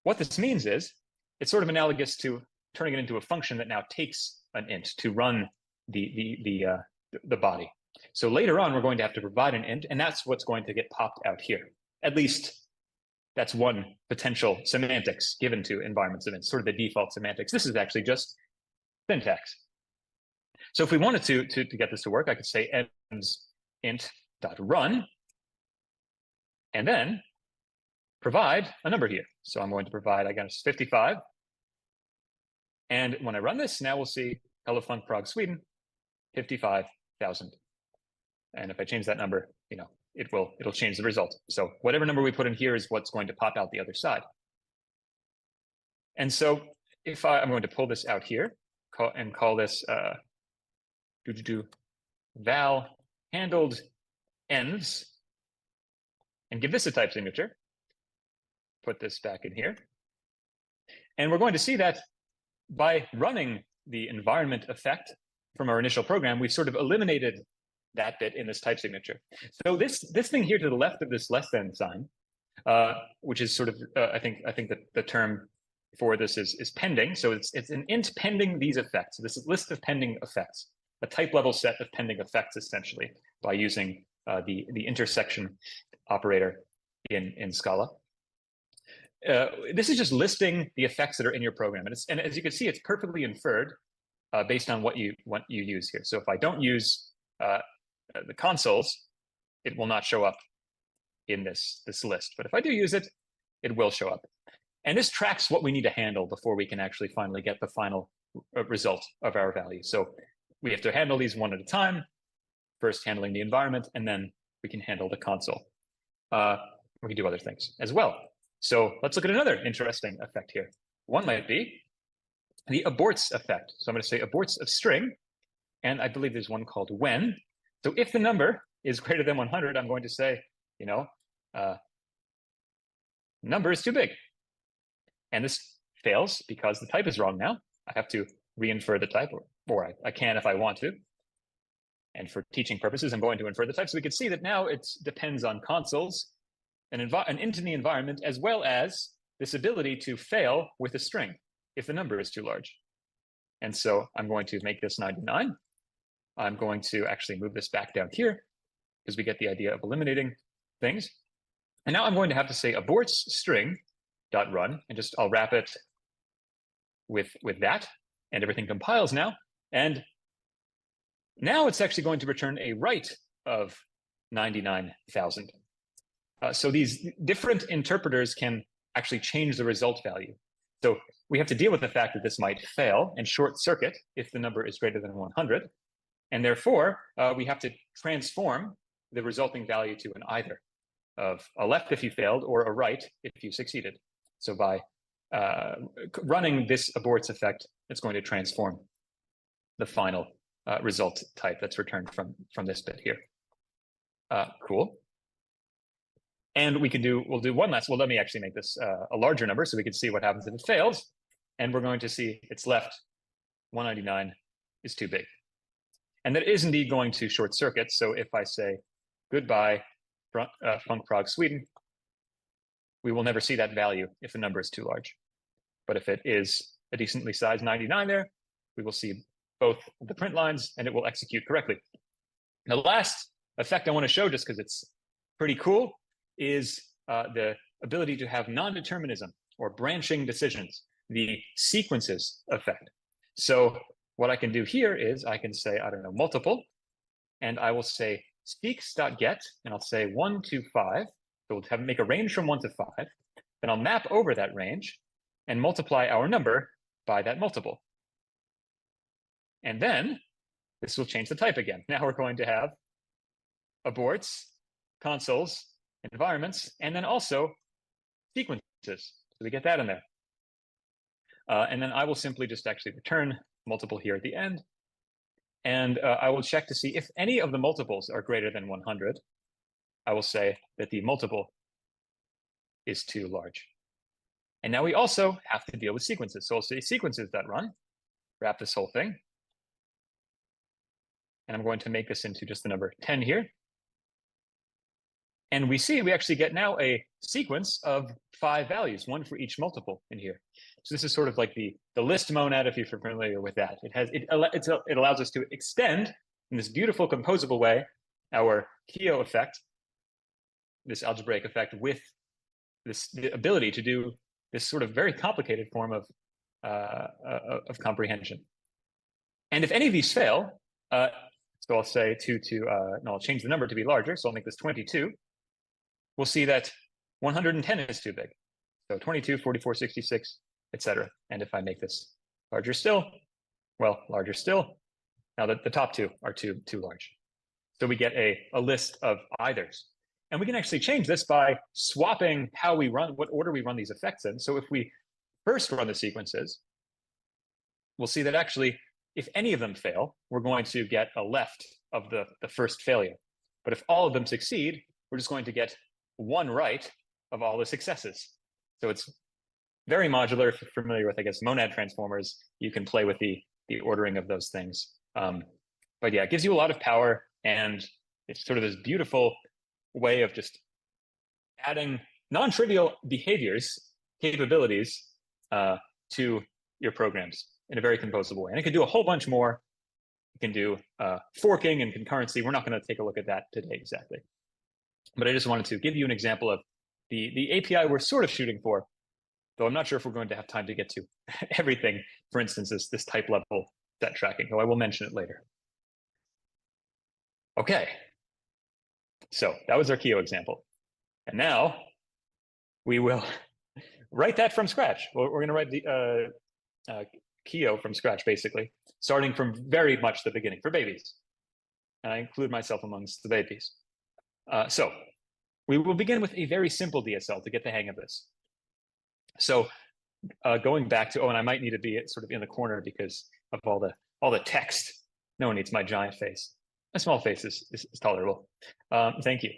what this means is it's sort of analogous to turning it into a function that now takes an int to run the body. So later on, we're going to have to provide an int, and that's what's going to get popped out here. At least that's one potential semantics given to environments of ints, sort of the default semantics. This is actually just syntax. So if we wanted to get this to work, I could say ends int.run, and then provide a number here. So I'm going to provide, I guess, 55. And when I run this, now we'll see hello Func Prog Sweden, 55,000. And if I change that number, you know, it'll change the result. So whatever number we put in here is what's going to pop out the other side. And so if I'm going to pull this out here call this val handled ends and give this a type signature. Put this back in here. And we're going to see that by running the environment effect from our initial program, we've sort of eliminated that bit in this type signature. So this thing here to the left of this less than sign, which is sort of, I think that the term for this is pending. So it's an int pending these effects. So this is a list of pending effects, a type level set of pending effects, essentially, by using the intersection operator in Scala. This is just listing the effects that are in your program, and as you can see, it's perfectly inferred based on what you use here. So if I don't use the consoles, it will not show up in this list. But if I do use it, it will show up. And this tracks what we need to handle before we can actually finally get the final result of our value. So we have to handle these one at a time, first handling the environment, and then we can handle the console. We can do other things as well. So let's look at another interesting effect here. One might be the aborts effect. So I'm going to say aborts of string, and I believe there's one called when. So if the number is greater than 100, I'm going to say, number is too big. And this fails because the type is wrong now. I have to re-infer the type, or I can if I want to. And for teaching purposes, I'm going to infer the type. So we can see that now it depends on consoles, an int in the environment, as well as this ability to fail with a string if the number is too large. And so I'm going to make this 99. I'm going to actually move this back down here because we get the idea of eliminating things. And now I'm going to have to say aborts string dot run, and just I'll wrap it with that, and everything compiles now. And now it's actually going to return a write of 99,000. So these different interpreters can actually change the result value. So we have to deal with the fact that this might fail and short circuit if the number is greater than 100. And therefore, we have to transform the resulting value to an either of a left if you failed or a right if you succeeded. So by running this aborts effect, it's going to transform the final result type that's returned from this bit here. Cool. And we'll do one last, well, let me actually make this a larger number so we can see what happens if it fails. And we're going to see it's left 199 is too big. And that is indeed going to short circuit. So if I say goodbye, Func Prog Sweden, we will never see that value if the number is too large. But if it is a decently sized 99 there, we will see both of the print lines and it will execute correctly. The last effect I want to show, just because it's pretty cool, is the ability to have non-determinism or branching decisions, the sequences effect. So what I can do here is I can say, I don't know, multiple, and I will say seeks.get, and I'll say 1 to 5. So we'll make a range from 1 to 5. Then I'll map over that range and multiply our number by that multiple. And then this will change the type again. Now we're going to have aborts, consoles, environments, and then also sequences. So we get that in there. And then I will simply just actually return multiple here at the end. And I will check to see if any of the multiples are greater than 100. I will say that the multiple is too large. And now we also have to deal with sequences. So I'll say sequences.run, wrap this whole thing. And I'm going to make this into just the number 10 here. And we see we actually get now a sequence of 5 values, one for each multiple in here. So this is sort of like the list monad, if you're familiar with that. It allows us to extend in this beautiful composable way our Keo effect, this algebraic effect, with the ability to do this sort of very complicated form of comprehension. And if any of these fail, so I'll say no, I'll change the number to be larger. So I'll make this 22. We'll see that 110 is too big. So 22, 44, 66, etc. And if I make this larger still, well, larger still, now that the top two are too large. So we get a list of eithers. And we can actually change this by swapping how we run, what order we run these effects in. So if we first run the sequences, we'll see that actually, if any of them fail, we're going to get a left of the first failure. But if all of them succeed, we're just going to get one right of all the successes. So it's very modular. If you're familiar with, I guess, monad transformers, you can play with the ordering of those things. But yeah, it gives you a lot of power, and it's sort of this beautiful way of just adding non-trivial behaviors, capabilities to your programs in a very composable way. And it can do a whole bunch more. It can do forking and concurrency. We're not going to take a look at that today exactly. But I just wanted to give you an example of the API we're sort of shooting for, though I'm not sure if we're going to have time to get to everything. For instance, this type level set tracking, though I will mention it later. Okay, so that was our Kio example. And now we will write that from scratch. We're going to write the Kio from scratch, basically, starting from very much the beginning for babies. And I include myself amongst the babies. So we will begin with a very simple DSL to get the hang of this. So going back to, and I might need to be sort of in the corner because of all the text. No one needs my giant face. A small face is tolerable. Thank you.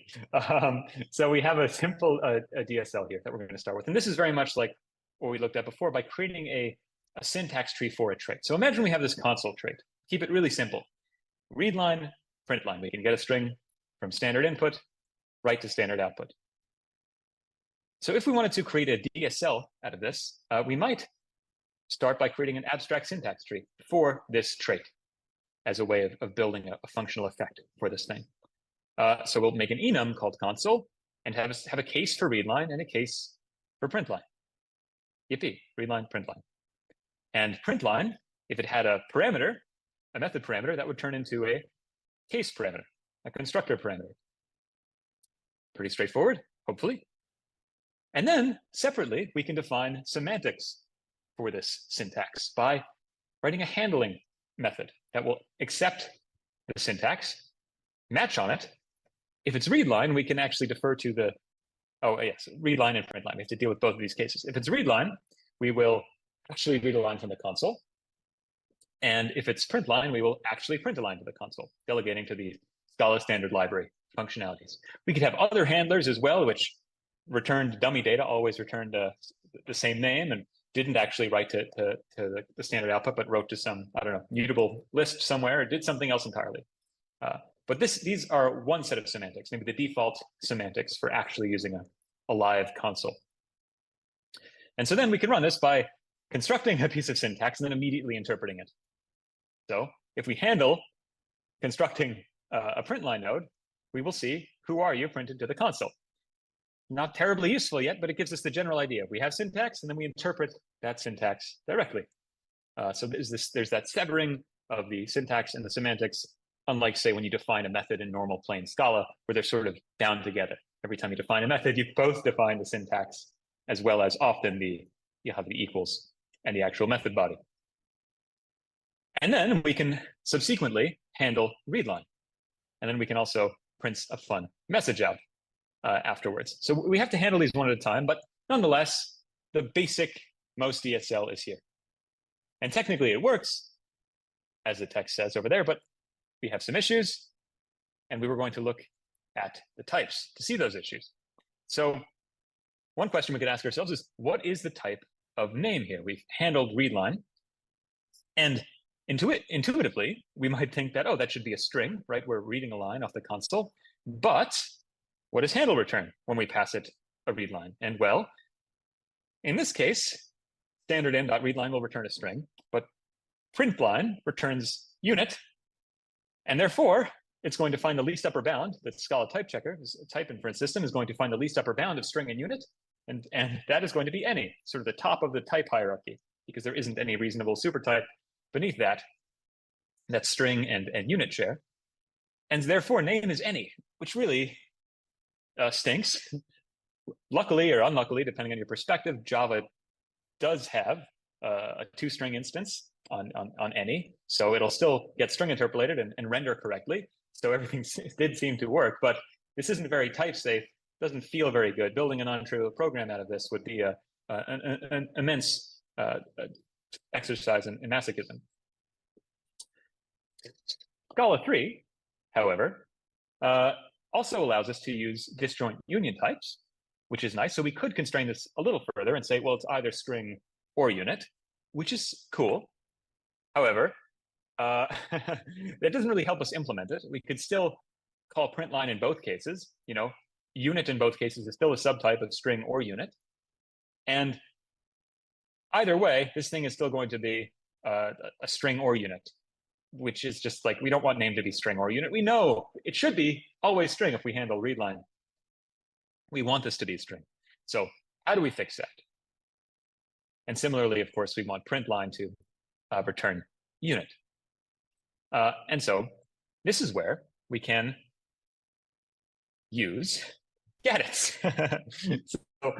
So we have a simple a DSL here that we're going to start with. And this is very much like what we looked at before by creating a syntax tree for a trait. So imagine we have this console trait. Keep it really simple. Read line, print line. We can get a string from standard input, right to standard output. So if we wanted to create a DSL out of this, we might start by creating an abstract syntax tree for this trait as a way of building a functional effect for this thing. So we'll make an enum called console and have a case for read line and a case for print line. Yippee, read line, print line. And print line, if it had a parameter, a method parameter, that would turn into a case parameter, a constructor parameter. Pretty straightforward, hopefully. And then separately, we can define semantics for this syntax by writing a handling method that will accept the syntax, match on it. If it's read line, we can actually defer to the, read line and print line. We have to deal with both of these cases. If it's read line, we will actually read a line from the console. And if it's print line, we will actually print a line to the console, delegating to the Scala standard library functionalities. We could have other handlers as well, which returned dummy data, always returned the same name and didn't actually write to the standard output, but wrote to some, I don't know, mutable list somewhere, or did something else entirely. But these are one set of semantics, maybe the default semantics for actually using a live console. And so then we can run this by constructing a piece of syntax and then immediately interpreting it. So if we handle constructing a print line node, we will see who are you printed to the console. Not terribly useful yet, but it gives us the general idea. We have syntax, and then we interpret that syntax directly. So there's that severing of the syntax and the semantics, unlike, say, when you define a method in normal plain Scala, where they're sort of bound together. Every time you define a method, you both define the syntax, as well as often you have the equals and the actual method body. And then we can subsequently handle read line. And then we can also print a fun message out afterwards. So we have to handle these one at a time, but nonetheless, the basic most DSL is here. And technically it works, as the text says over there, but we have some issues, and we were going to look at the types to see those issues. So one question we could ask ourselves is, what is the type of name here? We've handled read line, and intuitively, we might think that, oh, that should be a string, right? We're reading a line off the console, but what does handle return when we pass it a read line? And well, in this case, standard in.readline will return a string, but print line returns unit, and therefore it's going to find the least upper bound. The Scala type checker, type inference system, is going to find the least upper bound of string and unit, and that is going to be any, sort of the top of the type hierarchy, because there isn't any reasonable supertype beneath that. That's string and unit share, and therefore name is any, which really stinks. Luckily or unluckily, depending on your perspective, Java does have a two-string instance on any, so it'll still get string interpolated and render correctly. So everything did seem to work, but this isn't very type safe. Doesn't feel very good. Building a non-trivial program out of this would be an immense exercise in masochism. Scala 3, however, also allows us to use disjoint union types, which is nice. So we could constrain this a little further and say, well, it's either string or unit, which is cool. However, that doesn't really help us implement it. We could still call println in both cases. You know, unit in both cases is still a subtype of string or unit. And either way, this thing is still going to be a string or unit, which is just like, we don't want name to be string or unit. We know it should be always string if we handle readline. We want this to be string. So how do we fix that? And similarly, of course, we want println to return unit. And so this is where we can use gadgets. So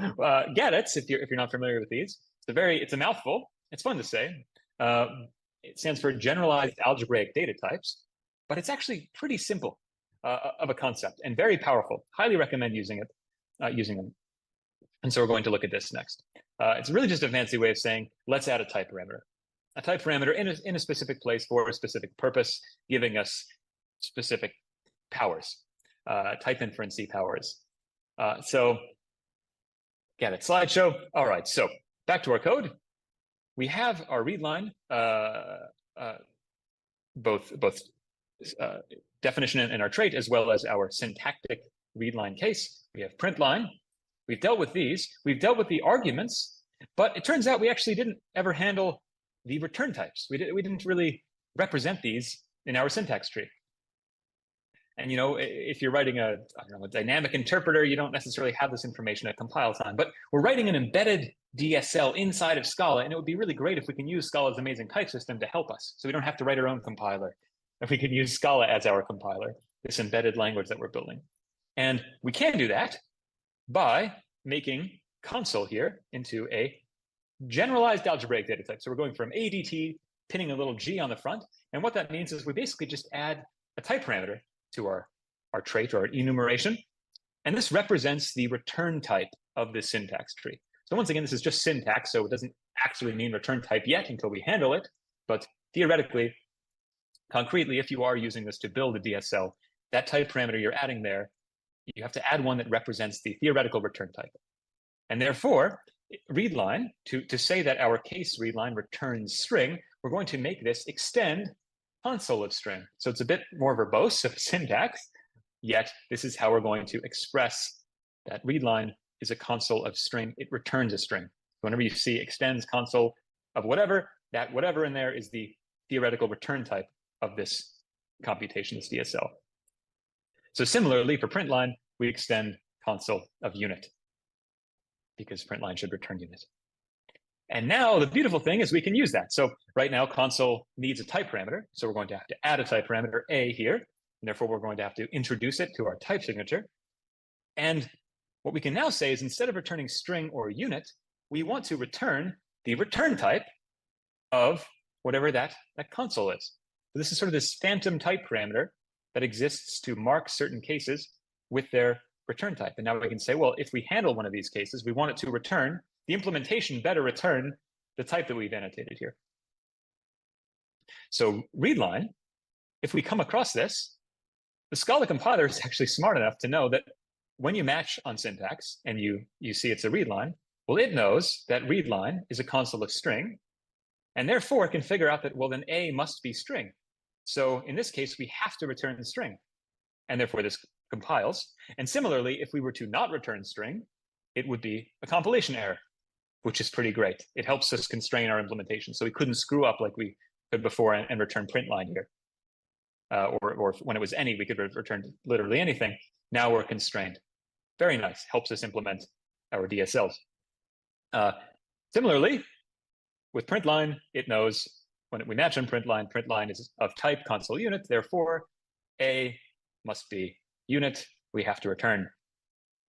gadgets, if you're not familiar with these, it's a mouthful. It's fun to say. It stands for generalized algebraic data types, but it's actually pretty simple of a concept and very powerful. Highly recommend using them. And so we're going to look at this next. It's really just a fancy way of saying, let's add a type parameter. A type parameter in a specific place for a specific purpose, giving us specific powers, type inference powers. So get it, slideshow. All right, so back to our code. We have our readline, both definition and our trait, as well as our syntactic readline case. We have println. We've dealt with these. We've dealt with the arguments, but it turns out we actually didn't ever handle the return types. We didn't really represent these in our syntax tree. And you know, if you're writing a dynamic interpreter, you don't necessarily have this information at compile time. But we're writing an embedded DSL inside of Scala, and it would be really great if we can use Scala's amazing type system to help us, so we don't have to write our own compiler. If we could use Scala as our compiler, this embedded language that we're building. And we can do that by making console here into a generalized algebraic data type. So we're going from ADT, pinning a little g on the front. And what that means is we basically just add a type parameter to our trait or our enumeration. And this represents the return type of this syntax tree. So once again, this is just syntax, so it doesn't actually mean return type yet until we handle it. But theoretically, concretely, if you are using this to build a DSL, that type parameter you're adding there, you have to add one that represents the theoretical return type. And therefore, readline, to say that our case readline returns string, we're going to make this extend console of string. So it's a bit more verbose of syntax, yet this is how we're going to express that readline is a console of string. It returns a string. So whenever you see extends console of whatever, that whatever in there is the theoretical return type of this computation, this DSL. So similarly, for println, we extend console of unit, because println should return unit. And now the beautiful thing is we can use that. So right now, console needs a type parameter. So we're going to have to add a type parameter A here. And therefore, we're going to have to introduce it to our type signature. And what we can now say is instead of returning string or unit, we want to return the return type of whatever that console is. So this is sort of this phantom type parameter that exists to mark certain cases with their return type. And now we can say, well, if we handle one of these cases, we want it to return, the implementation better return the type that we've annotated here. So readline, if we come across this, the Scala compiler is actually smart enough to know that when you match on syntax and you see it's a readline, well, it knows that readline is a console of string, and therefore it can figure out that, well, then A must be string. So in this case, we have to return the string, and therefore this compiles. And similarly, if we were to not return string, it would be a compilation error, which is pretty great. It helps us constrain our implementation. So we couldn't screw up like we could before and return println here. Or when it was any, we could return literally anything. Now we're constrained. Very nice, helps us implement our DSLs. Similarly, with println, it knows when we match on println is of type console unit, therefore A must be unit, we have to return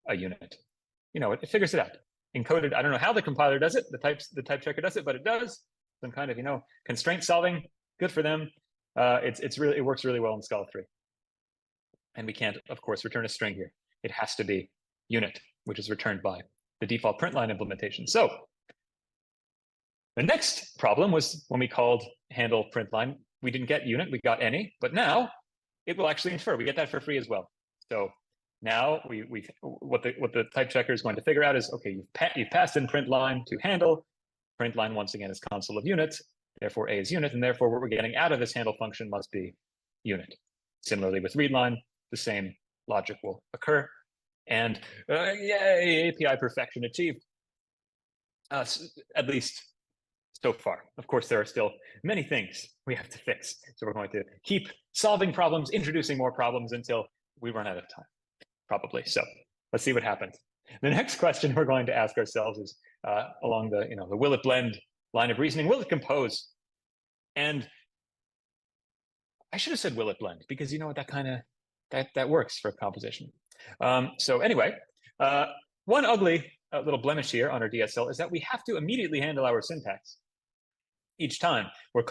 a unit. You know, it figures it out. Encoded, I don't know how the compiler does it, the type checker does it, but it does. Some kind of, you know, constraint solving, good for them. It works really well in Scala 3. And we can't, of course, return a string here. It has to be unit, which is returned by the default println implementation. So the next problem was when we called handle println, we didn't get unit, we got any, but now it will actually infer. We get that for free as well. So Now what the type checker is going to figure out is, okay, you've passed in print line to handle. Print line once again is console of unit, therefore A is unit, and therefore what we're getting out of this handle function must be unit. Similarly with read line, the same logic will occur. And yay, API perfection achieved. At least so far. Of course, there are still many things we have to fix. So we're going to keep solving problems, introducing more problems until we run out of time, probably. So let's see what happens. The next question we're going to ask ourselves is along the will it blend line of reasoning, will it compose? And I should have said will it blend, because that works for composition. So anyway, one ugly little blemish here on our DSL is that we have to immediately handle our syntax. Each time we're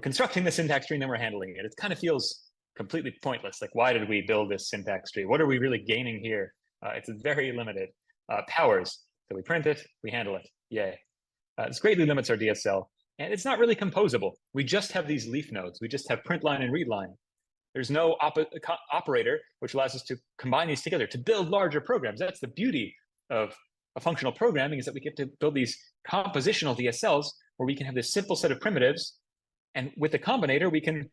constructing the syntax tree and then we're handling it. It kind of feels completely pointless. Like, why did we build this syntax tree? What are we really gaining here? It's very limited powers. So we print it, we handle it. Yay. This greatly limits our DSL, and it's not really composable. We just have these leaf nodes. We just have print line and read line. There's no operator which allows us to combine these together to build larger programs. That's the beauty of functional programming, is that we get to build these compositional DSLs where we can have this simple set of primitives, and with the combinator we can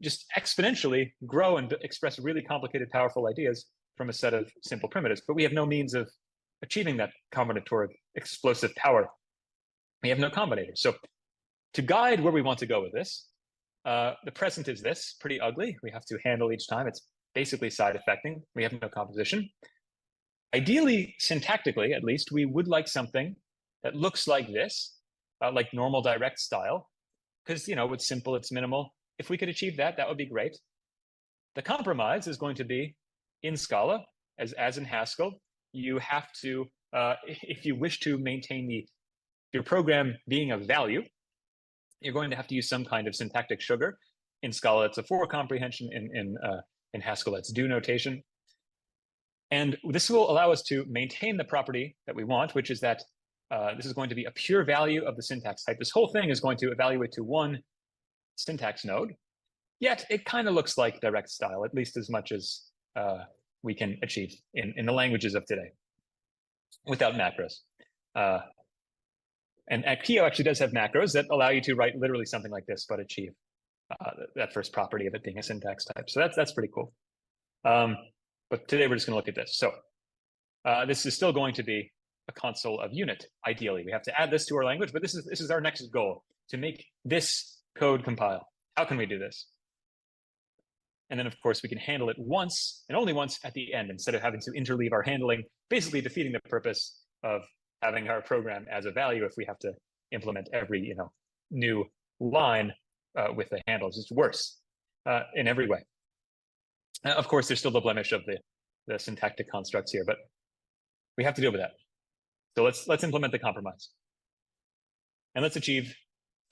just exponentially grow and express really complicated, powerful ideas from a set of simple primitives. But we have no means of achieving that combinatoric explosive power. We have no combinator. So to guide where we want to go with this, the present is this, pretty ugly. We have to handle each time. It's basically side effecting. We have no composition. Ideally, syntactically, at least, we would like something that looks like this, like normal direct style, because, it's simple, it's minimal. If we could achieve that, that would be great. The compromise is going to be in Scala, as in Haskell. You have to, if you wish to maintain your program being a value, you're going to have to use some kind of syntactic sugar. In Scala, it's a for comprehension. In Haskell, it's do notation. And this will allow us to maintain the property that we want, which is that this is going to be a pure value of the syntax type. This whole thing is going to evaluate to one syntax node, yet it kind of looks like direct style, at least as much as we can achieve in the languages of today without macros. And Kio actually does have macros that allow you to write literally something like this, but achieve that first property of it being a syntax type. So that's pretty cool. But today we're just going to look at this. So this is still going to be a console of unit. Ideally, we have to add this to our language, but this is our next goal, to make this code compile. How can we do this? And then, of course, we can handle it once and only once at the end, instead of having to interleave our handling, basically defeating the purpose of having our program as a value if we have to implement every new line with the handles. It's worse in every way. Of course, there's still the blemish of the syntactic constructs here, but we have to deal with that. So let's implement the compromise. And let's achieve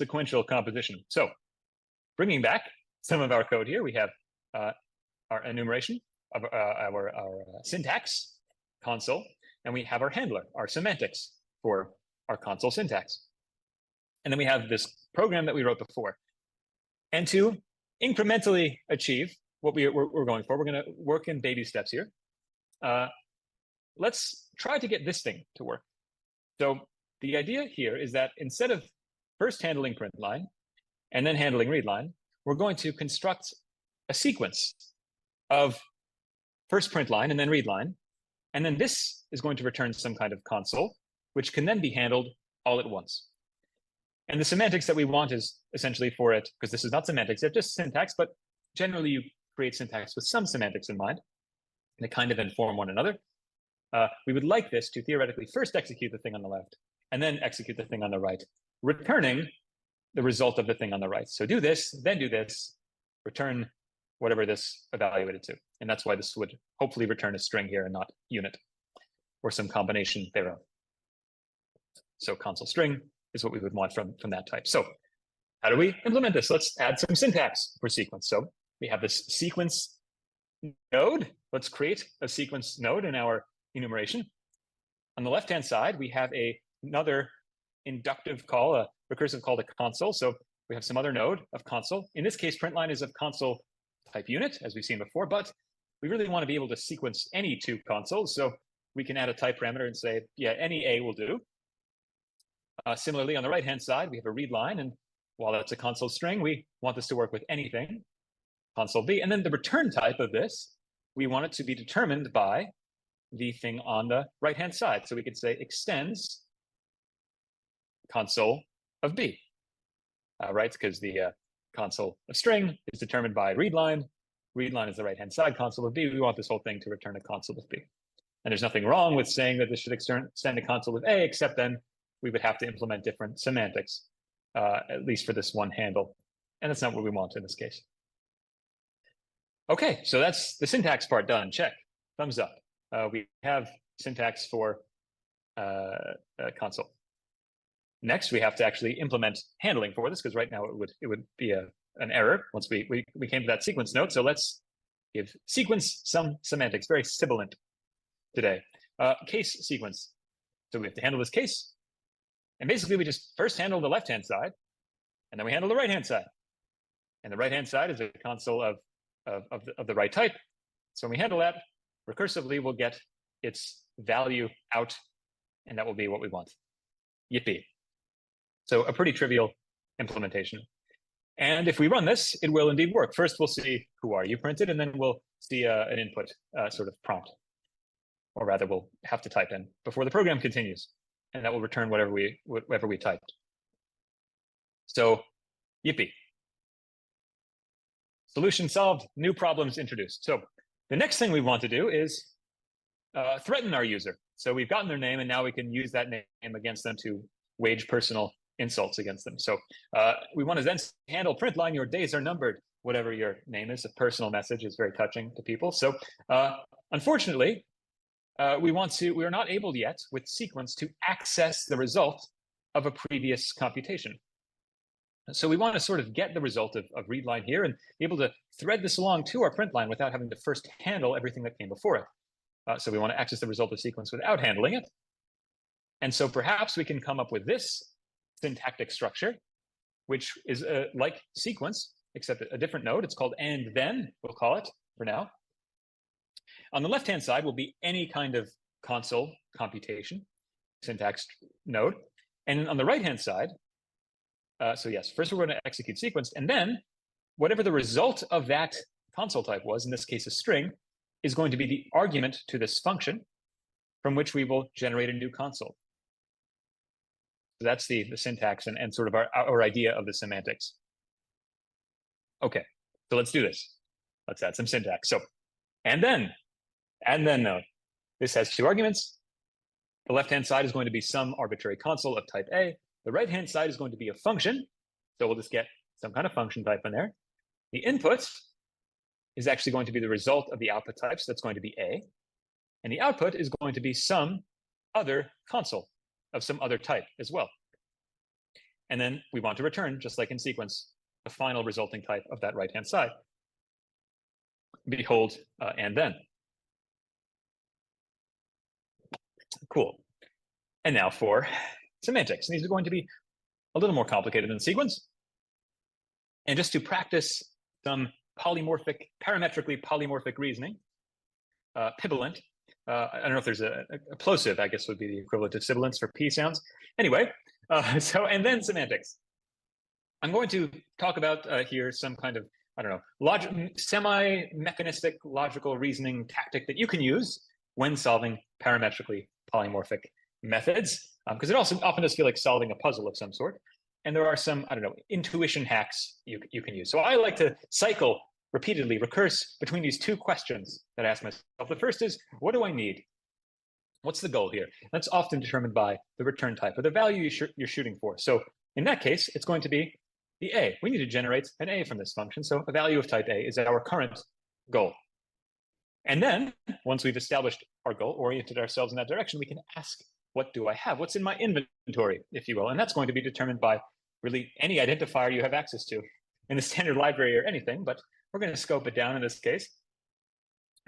sequential composition. So bringing back some of our code here, we have our enumeration of our syntax console, and we have our handler, our semantics for our console syntax. And then we have this program that we wrote before. And to incrementally achieve what we're going for, we're going to work in baby steps here. Let's try to get this thing to work. So the idea here is that instead of first handling print line and then handling read line, we're going to construct a sequence of first print line and then read line. And then this is going to return some kind of console, which can then be handled all at once. And the semantics that we want is essentially for it, because this is not semantics, it's just syntax, but generally you create syntax with some semantics in mind, and they kind of inform one another. We would like this to theoretically first execute the thing on the left, and then execute the thing on the right, returning the result of the thing on the right. So do this, then do this, return whatever this evaluated to. And that's why this would hopefully return a string here and not unit, or some combination thereof. So console string is what we would want from that type. So how do we implement this? Let's add some syntax for sequence. So we have this sequence node. Let's create a sequence node in our enumeration. On the left-hand side, we have another inductive call, a recursive call to console. So we have some other node of console. In this case, print line is of console type unit, as we've seen before, but we really want to be able to sequence any two consoles. So we can add a type parameter and say, yeah, any A will do. Similarly, on the right-hand side, we have a read line. And while that's a console string, we want this to work with anything, console B. And then the return type of this, we want it to be determined by the thing on the right-hand side. So we could say extends console of B, right? Because the console of string is determined by read line. Read line is the right-hand side console of B. We want this whole thing to return a console of B. And there's nothing wrong with saying that this should extend a console of A, except then we would have to implement different semantics, at least for this one handle. And that's not what we want in this case. Okay, so that's the syntax part done. Check, thumbs up. We have syntax for console. Next, we have to actually implement handling for this, because right now it would be an error once we came to that sequence node. So let's give sequence some semantics, very sibilant today. Case sequence. So we have to handle this case. And basically, we just first handle the left-hand side, and then we handle the right-hand side. And the right-hand side is a console of the right type. So when we handle that, recursively, we'll get its value out, and that will be what we want. Yippee. So a pretty trivial implementation. And if we run this, it will indeed work. First, we'll see who are you printed, and then we'll see an input sort of prompt. Or rather, we'll have to type in before the program continues. And that will return whatever we typed. So, yippee. Solution solved, new problems introduced. So the next thing we want to do is threaten our user. So we've gotten their name, and now we can use that name against them to wage personal insults against them. So we want to then handle print line, your days are numbered, whatever your name is. A personal message is very touching to people. So unfortunately, we are not able yet with sequence to access the result of a previous computation. So we want to sort of get the result of read line here and be able to thread this along to our print line without having to first handle everything that came before it. So we want to access the result of sequence without handling it. And so perhaps we can come up with this syntactic structure, which is like sequence, except a different node. It's called and then, we'll call it for now. On the left-hand side will be any kind of console computation, syntax node. And on the right-hand side, so yes, first we're going to execute sequence, and then whatever the result of that console type was, in this case a string, is going to be the argument to this function from which we will generate a new console. So that's the syntax and sort of our idea of the semantics. Okay, so let's do this. Let's add some syntax. So, and then node. This has two arguments. The left-hand side is going to be some arbitrary console of type A. The right-hand side is going to be a function. So we'll just get some kind of function type in there. The input is actually going to be the result of the output type. So that's going to be A. And the output is going to be some other console of some other type as well. And then we want to return, just like in sequence, the final resulting type of that right-hand side. Behold, and then. Cool. And now for semantics. And these are going to be a little more complicated than sequence. And just to practice some parametrically polymorphic reasoning, pibilant. I don't know if there's a plosive, I guess would be the equivalent of sibilance for P sounds. Anyway, and then semantics. I'm going to talk about here some kind of, I don't know, semi-mechanistic logical reasoning tactic that you can use when solving parametrically polymorphic methods, because it also often does feel like solving a puzzle of some sort. And there are some, I don't know, intuition hacks you can use. So I like to cycle repeatedly, recurse between these two questions that I ask myself. The first is, what do I need? What's the goal here? That's often determined by the return type or the value you're shooting for. So in that case, it's going to be the A. We need to generate an A from this function. So a value of type A is our current goal. And then once we've established our goal, oriented ourselves in that direction, we can ask, what do I have? What's in my inventory, if you will? And that's going to be determined by really any identifier you have access to in the standard library or anything, but we're going to scope it down in this case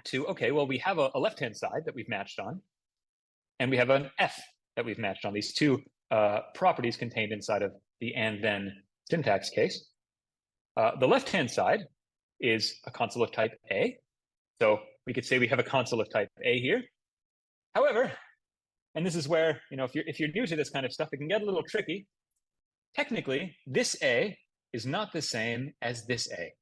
to, okay, well, we have a left-hand side that we've matched on, and we have an F that we've matched on, these two properties contained inside of the and then syntax case. The left-hand side is a console of type A. So we could say we have a console of type A here. However, and this is where, if you're new to this kind of stuff, it can get a little tricky. Technically, this A is not the same as this A.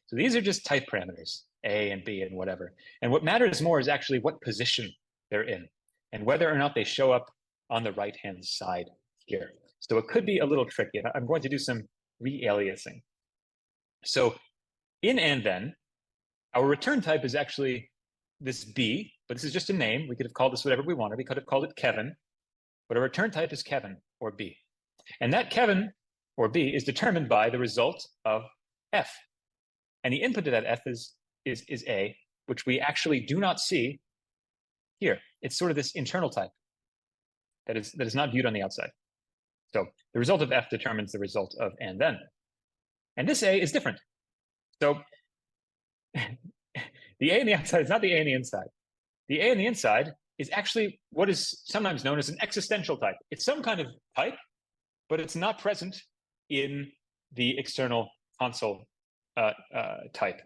So these are just type parameters, A and B and whatever. And what matters more is actually what position they're in and whether or not they show up on the right-hand side here. So it could be a little tricky. I'm going to do some re-aliasing. So in and then, our return type is actually this B, but this is just a name. We could have called this whatever we wanted. We could have called it Kevin, but our return type is Kevin or B. And that Kevin or B is determined by the result of F. And the input to that F is A, which we actually do not see here. It's sort of this internal type that is not viewed on the outside. So the result of F determines the result of and then. And this A is different. So the A on the outside is not the A on the inside. The A on the inside is actually what is sometimes known as an existential type. It's some kind of type, but it's not present in the external console type.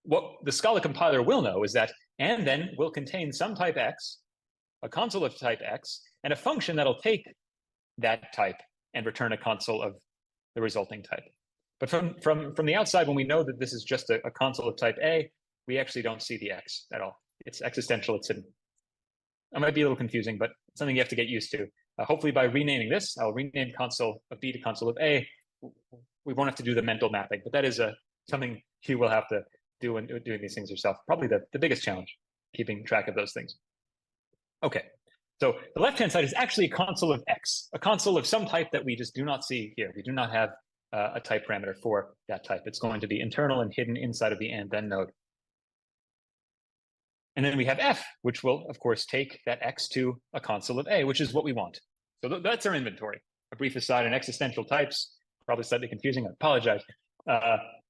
What the Scala compiler will know is that and then will contain some type X, a console of type X, and a function that'll take that type and return a console of the resulting type. But from the outside, when we know that this is just a console of type A, we actually don't see the X at all. It's existential, it's hidden. That might be a little confusing, but it's something you have to get used to. Hopefully by renaming this, I'll rename console of B to console of A. We won't have to do the mental mapping, but that is something you will have to do when doing these things yourself. Probably the biggest challenge, keeping track of those things. Okay, so the left-hand side is actually a console of X, a console of some type that we just do not see here. We do not have a type parameter for that type. It's going to be internal and hidden inside of the and then node. And then we have F, which will, of course, take that X to a console of A, which is what we want. So that's our inventory. A brief aside on existential types, probably slightly confusing, I apologize.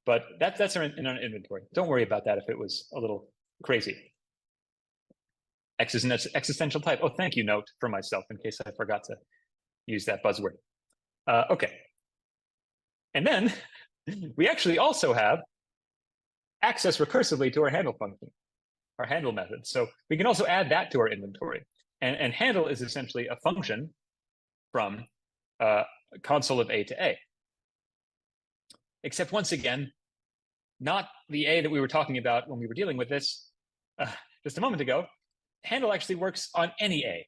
But that's our inventory. Don't worry about that if it was a little crazy. X is an existential type. Oh, thank you, note for myself in case I forgot to use that buzzword. Okay. And then we actually also have access recursively to our handle function, our handle method. So we can also add that to our inventory. And handle is essentially a function from console of A to A. Except once again, not the A that we were talking about when we were dealing with this just a moment ago. Handle actually works on any A.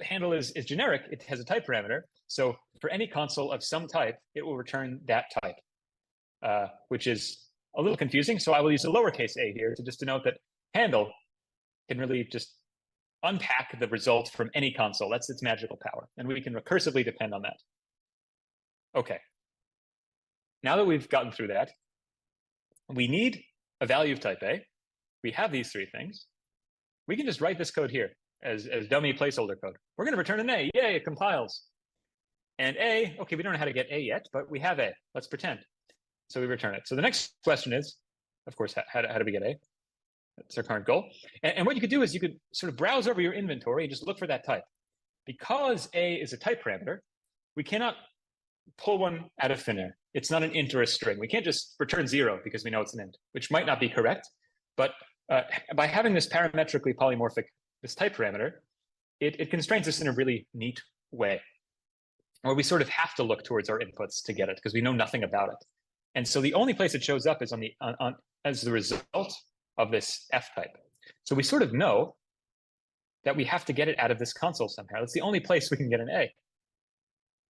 Handle is generic. It has a type parameter. So for any console of some type, it will return that type, which is a little confusing. So I will use a lowercase a here to just denote that handle can really just unpack the result from any console. That's its magical power. And we can recursively depend on that. Okay. Now that we've gotten through that, we need a value of type A. We have these three things. We can just write this code here as dummy placeholder code. We're going to return an A. Yay, it compiles. And A, okay, we don't know how to get A yet, but we have A. Let's pretend. So we return it. So the next question is, of course, how do we get A? That's our current goal. And what you could do is you could sort of browse over your inventory and just look for that type. Because A is a type parameter, we cannot pull one out of thin air. It's not an int or a string. We can't just return 0 because we know it's an int, which might not be correct. But by having this parametrically polymorphic, this type parameter, it constrains us in a really neat way, where we sort of have to look towards our inputs to get it because we know nothing about it. And so the only place it shows up is as the result of this F type. So we sort of know that we have to get it out of this console somehow. That's the only place we can get an A.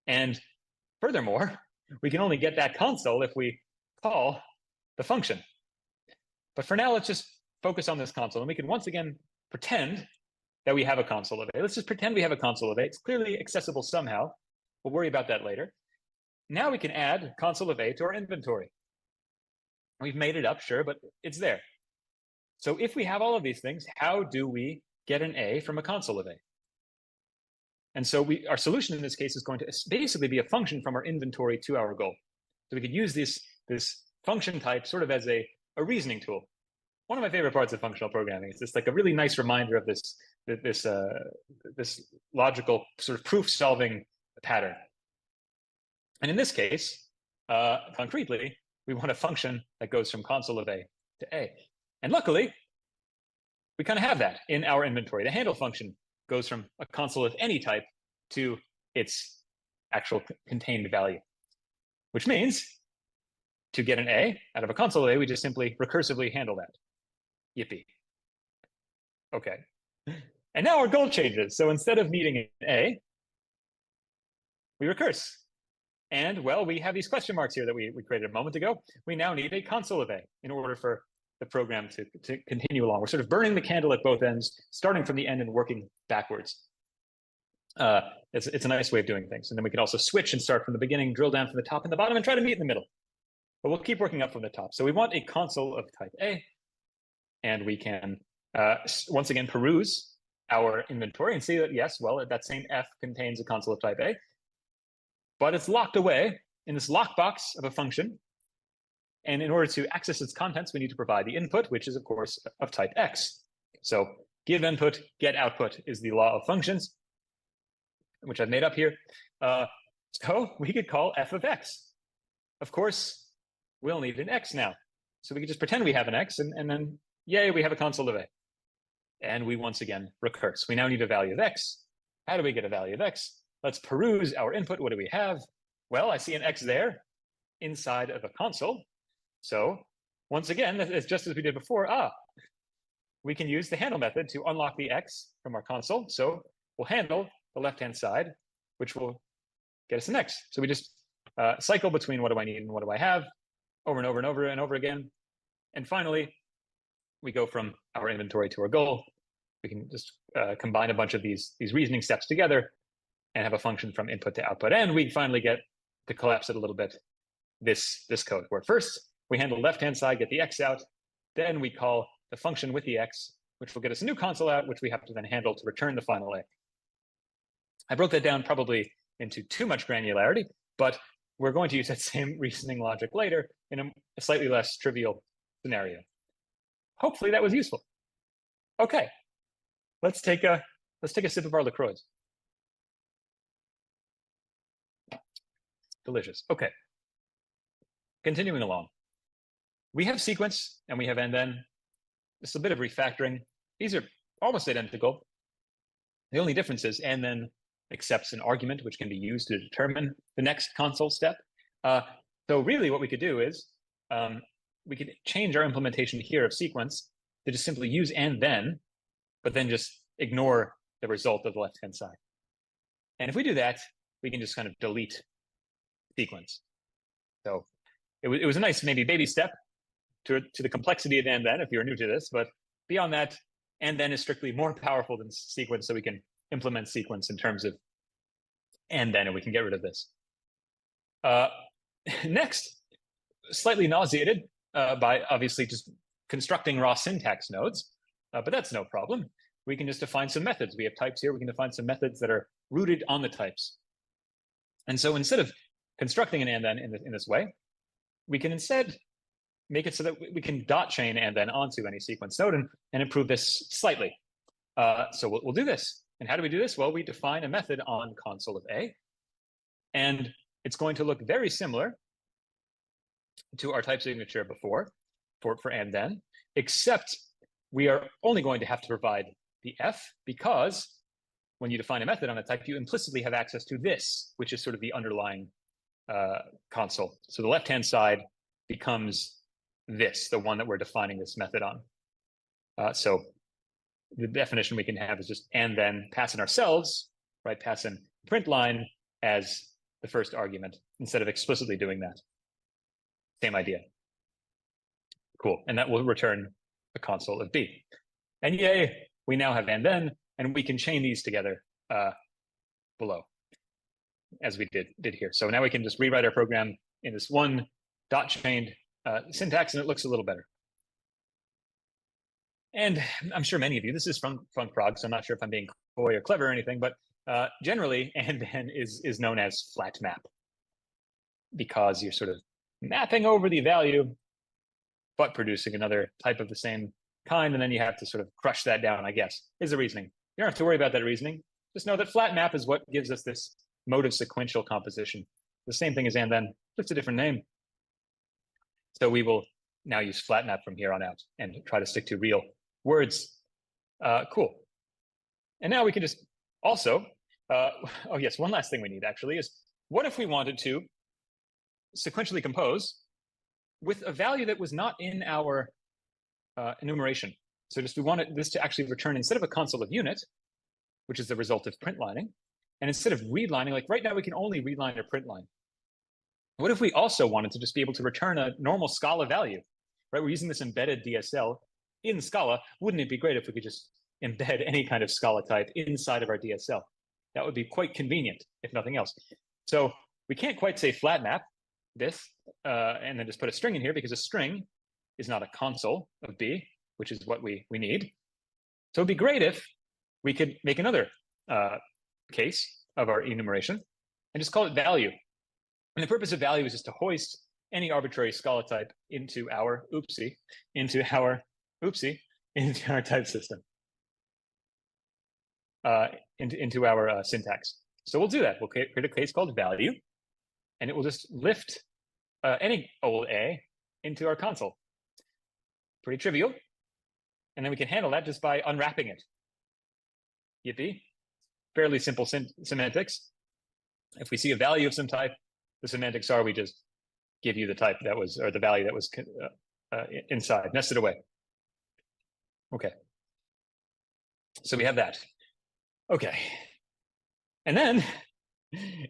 And furthermore, we can only get that console if we call the function. But for now, let's just focus on this console. And we can once again pretend that we have a console of A. Let's just pretend we have a console of A. It's clearly accessible somehow. We'll worry about that later. Now we can add console of A to our inventory. We've made it up, sure, but it's there. So if we have all of these things, how do we get an A from a console of A? And so our solution in this case is going to basically be a function from our inventory to our goal. So we could use this function type sort of as a reasoning tool. One of my favorite parts of functional programming is just like a really nice reminder of this logical sort of proof-solving pattern. And in this case, concretely, we want a function that goes from console of A to A. And luckily, we kind of have that in our inventory. The handle function goes from a console of any type to its actual contained value, which means to get an A out of a console A, we just simply recursively handle that. Yippee. Okay. And now our goal changes. So instead of needing an A, we recurse. And well, we have these question marks here that we created a moment ago. We now need a console of A in order for the program to continue along. We're sort of burning the candle at both ends, starting from the end and working backwards. It's a nice way of doing things. And then we can also switch and start from the beginning, drill down from the top and the bottom, and try to meet in the middle. But we'll keep working up from the top. So we want a console of type A, and we can once again peruse our inventory and see that, yes, well, that same F contains a console of type A, but it's locked away in this lockbox of a function. And in order to access its contents, we need to provide the input, which is, of course, of type X. So give input, get output is the law of functions, which I've made up here. So we could call F of X. Of course, we'll need an X now. So we could just pretend we have an X, and then, yay, we have a console of A. And we once again recurse. We now need a value of X. How do we get a value of X? Let's peruse our input. What do we have? Well, I see an X there inside of a console. So once again, it's just as we did before. We can use the handle method to unlock the X from our console. So we'll handle the left-hand side, which will get us an X. So we just cycle between what do I need and what do I have over and over and over and over again. And finally, we go from our inventory to our goal. We can just combine a bunch of these reasoning steps together and have a function from input to output. And we finally get to collapse it a little bit, this code, where first we handle the left-hand side, get the X out, then we call the function with the X, which will get us a new console out, which we have to then handle to return the final A. I broke that down probably into too much granularity, but we're going to use that same reasoning logic later in a slightly less trivial scenario. Hopefully that was useful. Okay, let's take a sip of our LaCroix. Delicious. Okay. Continuing along. We have sequence and we have and then. This is a bit of refactoring. These are almost identical. The only difference is and then accepts an argument which can be used to determine the next console step. So really what we could do is we could change our implementation here of sequence to just simply use and then, but then just ignore the result of the left-hand side. And if we do that, we can just kind of delete sequence. So it was a nice maybe baby step to the complexity of and then if you're new to this, but beyond that, and then is strictly more powerful than sequence, so we can implement sequence in terms of and then, and we can get rid of this. Next, slightly nauseated by obviously just constructing raw syntax nodes, but that's no problem. We can just define some methods. We have types here. We can define some methods that are rooted on the types. And so instead of constructing an and then in this way, we can instead make it so that we can dot chain and then onto any sequence node and improve this slightly. So we'll do this. And how do we do this? Well, we define a method on console of A, and it's going to look very similar to our type signature before for and then, except we are only going to have to provide the F because when you define a method on a type, you implicitly have access to this, which is sort of the underlying console. So the left-hand side becomes this, the one that we're defining this method on. So the definition we can have is just and then pass in ourselves, right? Pass in print line as the first argument instead of explicitly doing that. Same idea. Cool. And that will return a console of B. And yay, we now have and then, and we can chain these together below as we did here. So now we can just rewrite our program in this one dot chained syntax, and it looks a little better. And I'm sure many of you, this is from Func Prog, so I'm not sure if I'm being coy or clever or anything, but generally, and then is known as flat map because you're sort of mapping over the value, but producing another type of the same kind, and then you have to sort of crush that down, I guess, is the reasoning. You don't have to worry about that reasoning. Just know that flat map is what gives us this mode of sequential composition. The same thing as and then, just a different name. So we will now use flatmap from here on out and try to stick to real words. Cool. And now we can just also, oh yes, one last thing we need actually is, what if we wanted to sequentially compose with a value that was not in our enumeration? So just we wanted this to actually return, instead of a console of unit, which is the result of print lining, and instead of read lining, like right now we can only read line or print line. What if we also wanted to just be able to return a normal Scala value, right? We're using this embedded DSL in Scala. Wouldn't it be great if we could just embed any kind of Scala type inside of our DSL? That would be quite convenient, if nothing else. So we can't quite say flat map this, and then just put a string in here, because a string is not a console of B, which is what we need. So it'd be great if we could make another case of our enumeration and just call it value. And the purpose of value is just to hoist any arbitrary Scala type into our into our type system, into our syntax. So we'll do that. We'll create a case called value, and it will just lift any old A into our console. Pretty trivial. And then we can handle that just by unwrapping it. Yippee. Fairly simple semantics. If we see a value of some type, the semantics are we just give you the type that was, or the value that was inside, nested away. Okay. So we have that. Okay. And then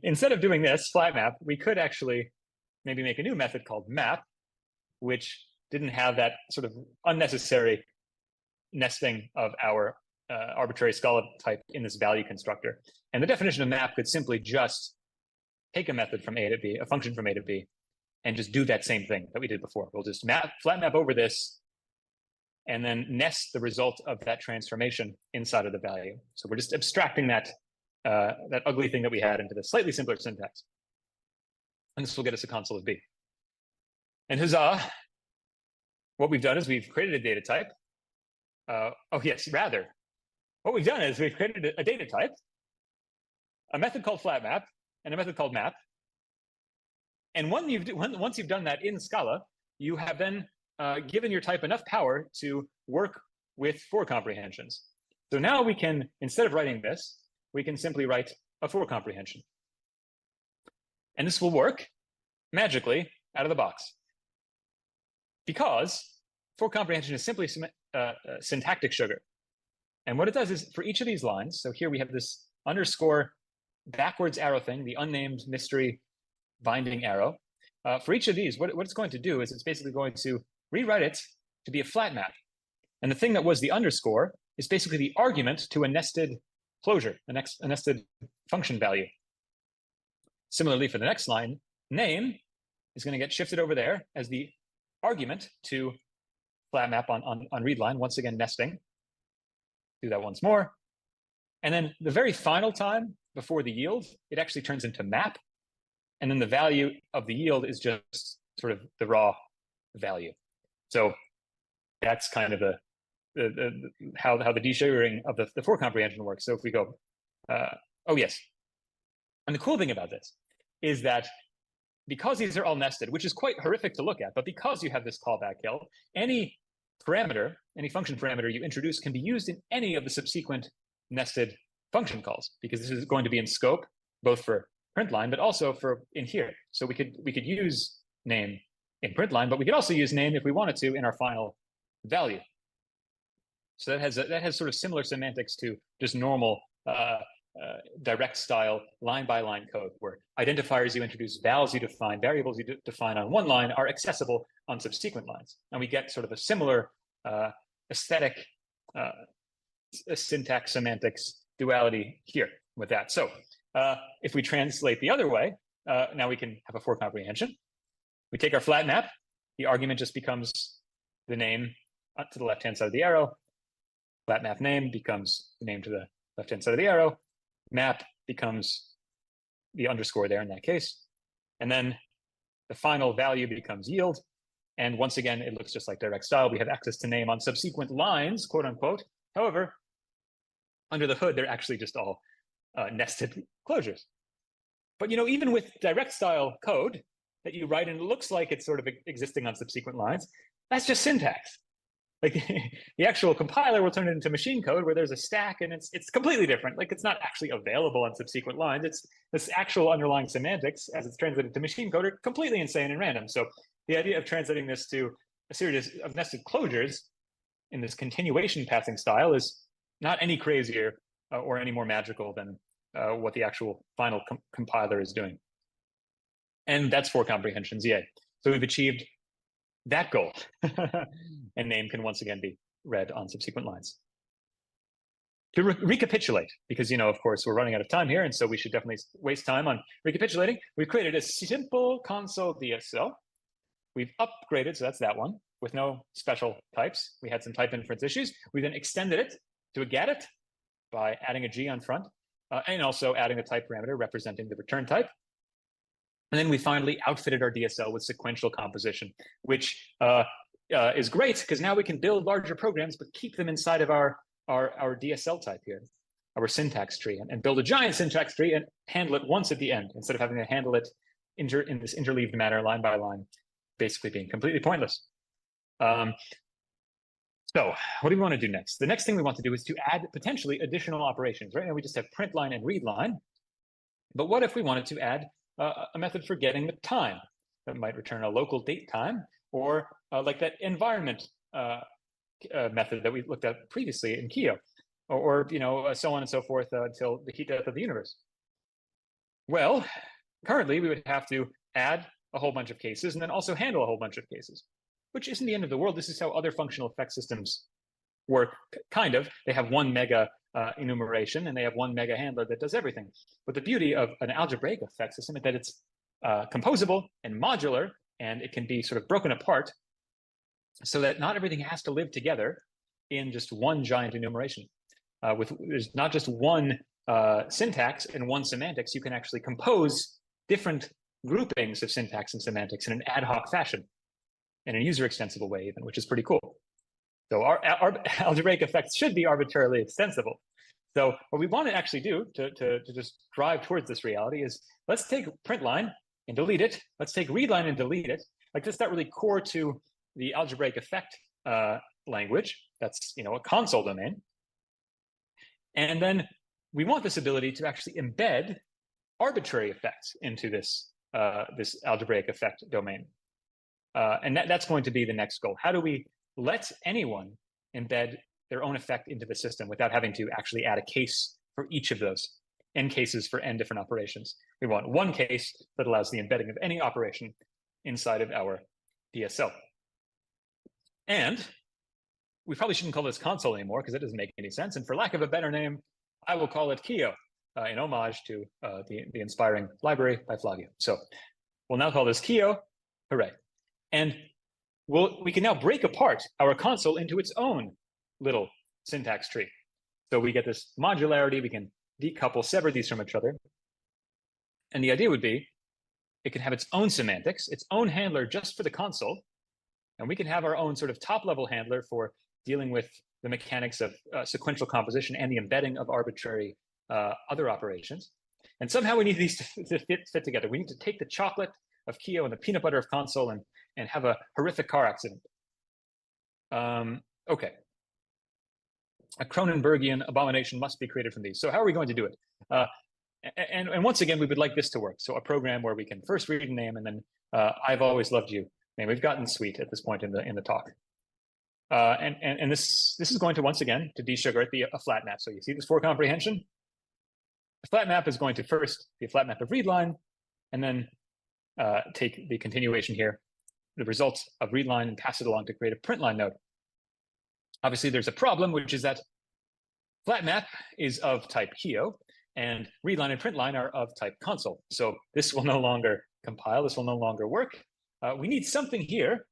instead of doing this flat map, we could actually maybe make a new method called map, which didn't have that sort of unnecessary nesting of our arbitrary Scala type in this value constructor. And the definition of map could simply just take a method from A to B, a function from A to B, and just do that same thing that we did before. We'll just flat map over this, and then nest the result of that transformation inside of the value. So we're just abstracting that that ugly thing that we had into the slightly simpler syntax. And this will get us a console of B. And huzzah, what we've done is we've created a data type. Oh yes, rather, what we've done is we've created a data type, a method called flatmap, and a method called map. And once you've done that in Scala, you have then given your type enough power to work with for comprehensions. So now we can, instead of writing this, we can simply write a for comprehension. And this will work magically out of the box, because for comprehension is simply syntactic sugar. And what it does is, for each of these lines, so here we have this underscore backwards arrow thing, the unnamed mystery binding arrow. For each of these, what it's going to do is it's basically going to rewrite it to be a flat map. And the thing that was the underscore is basically the argument to a nested closure, a nested function value. Similarly, for the next line, name is going to get shifted over there as the argument to flat map on read line, once again nesting. Do that once more. And then the very final time before the yield, it actually turns into map. And then the value of the yield is just sort of the raw value. So that's kind of how the desugaring of the for comprehension works. So if we go, oh yes. And the cool thing about this is that because these are all nested, which is quite horrific to look at, but because you have this callback hill, any parameter, any function parameter you introduce can be used in any of the subsequent nested function calls, because this is going to be in scope, both for print line, but also for in here. So we could use name in print line, but we could also use name if we wanted to in our final value. So that has sort of similar semantics to just normal direct style line by line code, where identifiers you introduce, vals you define, variables you define on one line are accessible on subsequent lines. And we get sort of a similar aesthetic syntax semantics duality here with that. So if we translate the other way, now we can have a for comprehension. We take our flat map, the argument just becomes the name to the left-hand side of the arrow. Flat map name becomes the name to the left-hand side of the arrow. Map becomes the underscore there in that case. And then the final value becomes yield. And once again, it looks just like direct style. We have access to name on subsequent lines, quote unquote. However, under the hood, they're actually just all nested closures. But even with direct style code that you write, and it looks like it's sort of existing on subsequent lines, That's just syntax. Like the actual compiler will turn it into machine code where there's a stack and it's completely different. Like it's not actually available on subsequent lines. It's this actual underlying semantics as it's translated to machine code are completely insane and random. So the idea of translating this to a series of nested closures in this continuation passing style is not any crazier or any more magical than what the actual final compiler is doing. And that's 4 comprehensions, yay. So we've achieved that goal. And name can once again be read on subsequent lines. To recapitulate, because, of course, we're running out of time here, and so we should definitely waste time on recapitulating. We've created a simple console DSL. We've upgraded, so that's that one, with no special types. We had some type inference issues. We then extended it to a Gadget by adding a G on front, and also adding a type parameter representing the return type. And then we finally outfitted our DSL with sequential composition, which is great because now we can build larger programs, but keep them inside of our DSL type here, our syntax tree, and build a giant syntax tree and handle it once at the end instead of having to handle it in this interleaved manner, line by line, basically being completely pointless. So what do we want to do next? The next thing we want to do is to add potentially additional operations. Right now we just have print line and read line, but what if we wanted to add a method for getting the time that might return a local date time, or like that environment method that we looked at previously in Kio, or so on and so forth until the heat death of the universe. Well, currently we would have to add a whole bunch of cases and then also handle a whole bunch of cases, which isn't the end of the world. This is how other functional effect systems work, kind of. They have one mega enumeration and they have one mega handler that does everything. But the beauty of an algebraic effect system is that it's composable and modular, and it can be sort of broken apart so that not everything has to live together in just one giant enumeration. There's not just one syntax and one semantics. You can actually compose different groupings of syntax and semantics in an ad hoc fashion, in a user extensible way even, which is pretty cool. So our algebraic effects should be arbitrarily extensible. So what we want to actually do to just drive towards this reality is, let's take print line and delete it. Let's take read line and delete it. Like, that's not really core to the algebraic effect language. That's a console domain. And then we want this ability to actually embed arbitrary effects into this this algebraic effect domain. And that's going to be the next goal. How do we let anyone embed their own effect into the system without having to actually add a case for each of those, n cases for n different operations? We want one case that allows the embedding of any operation inside of our DSL. And we probably shouldn't call this console anymore because it doesn't make any sense. And for lack of a better name, I will call it Kio, in homage to the inspiring library by Flavio. So we'll now call this Kio. Hooray. And we can now break apart our console into its own little syntax tree. So we get this modularity. We can decouple, sever these from each other. And the idea would be it can have its own semantics, its own handler just for the console. And we can have our own sort of top-level handler for dealing with the mechanics of sequential composition and the embedding of arbitrary other operations. And somehow we need these to fit together. We need to take the chocolate of Kio and the peanut butter of console and have a horrific car accident. Okay. A Cronenbergian abomination must be created from these. So how are we going to do it? And once again, we would like this to work. So a program where we can first read a name and then I've always loved you. And we've gotten sweet at this point in the talk. And this is going to, once again, to desugar it, be a flat map. So you see this for comprehension? A flat map is going to first be a flat map of read line, and then take the continuation here, the results of read line, and pass it along to create a print line node. Obviously, there's a problem, which is that flat map is of type Kio, and read line and print line are of type console. So this will no longer compile. This will no longer work. We need something here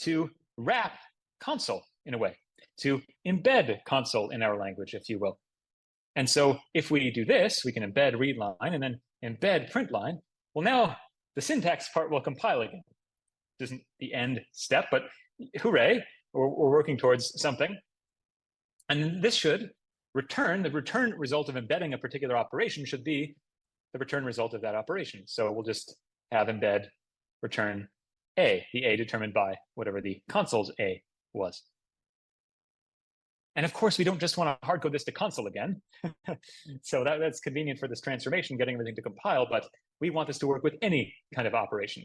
to wrap console in a way, to embed console in our language, if you will. And so if we do this, we can embed read line and then embed print line. Well, now the syntax part will compile again. This isn't the end step, but hooray, we're working towards something. And this should return, the return result of embedding a particular operation should be the return result of that operation. So we'll just have embed return A, the A determined by whatever the console's A was. And of course, we don't just want to hard code this to console again. So that's convenient for this transformation, getting everything to compile, but we want this to work with any kind of operation.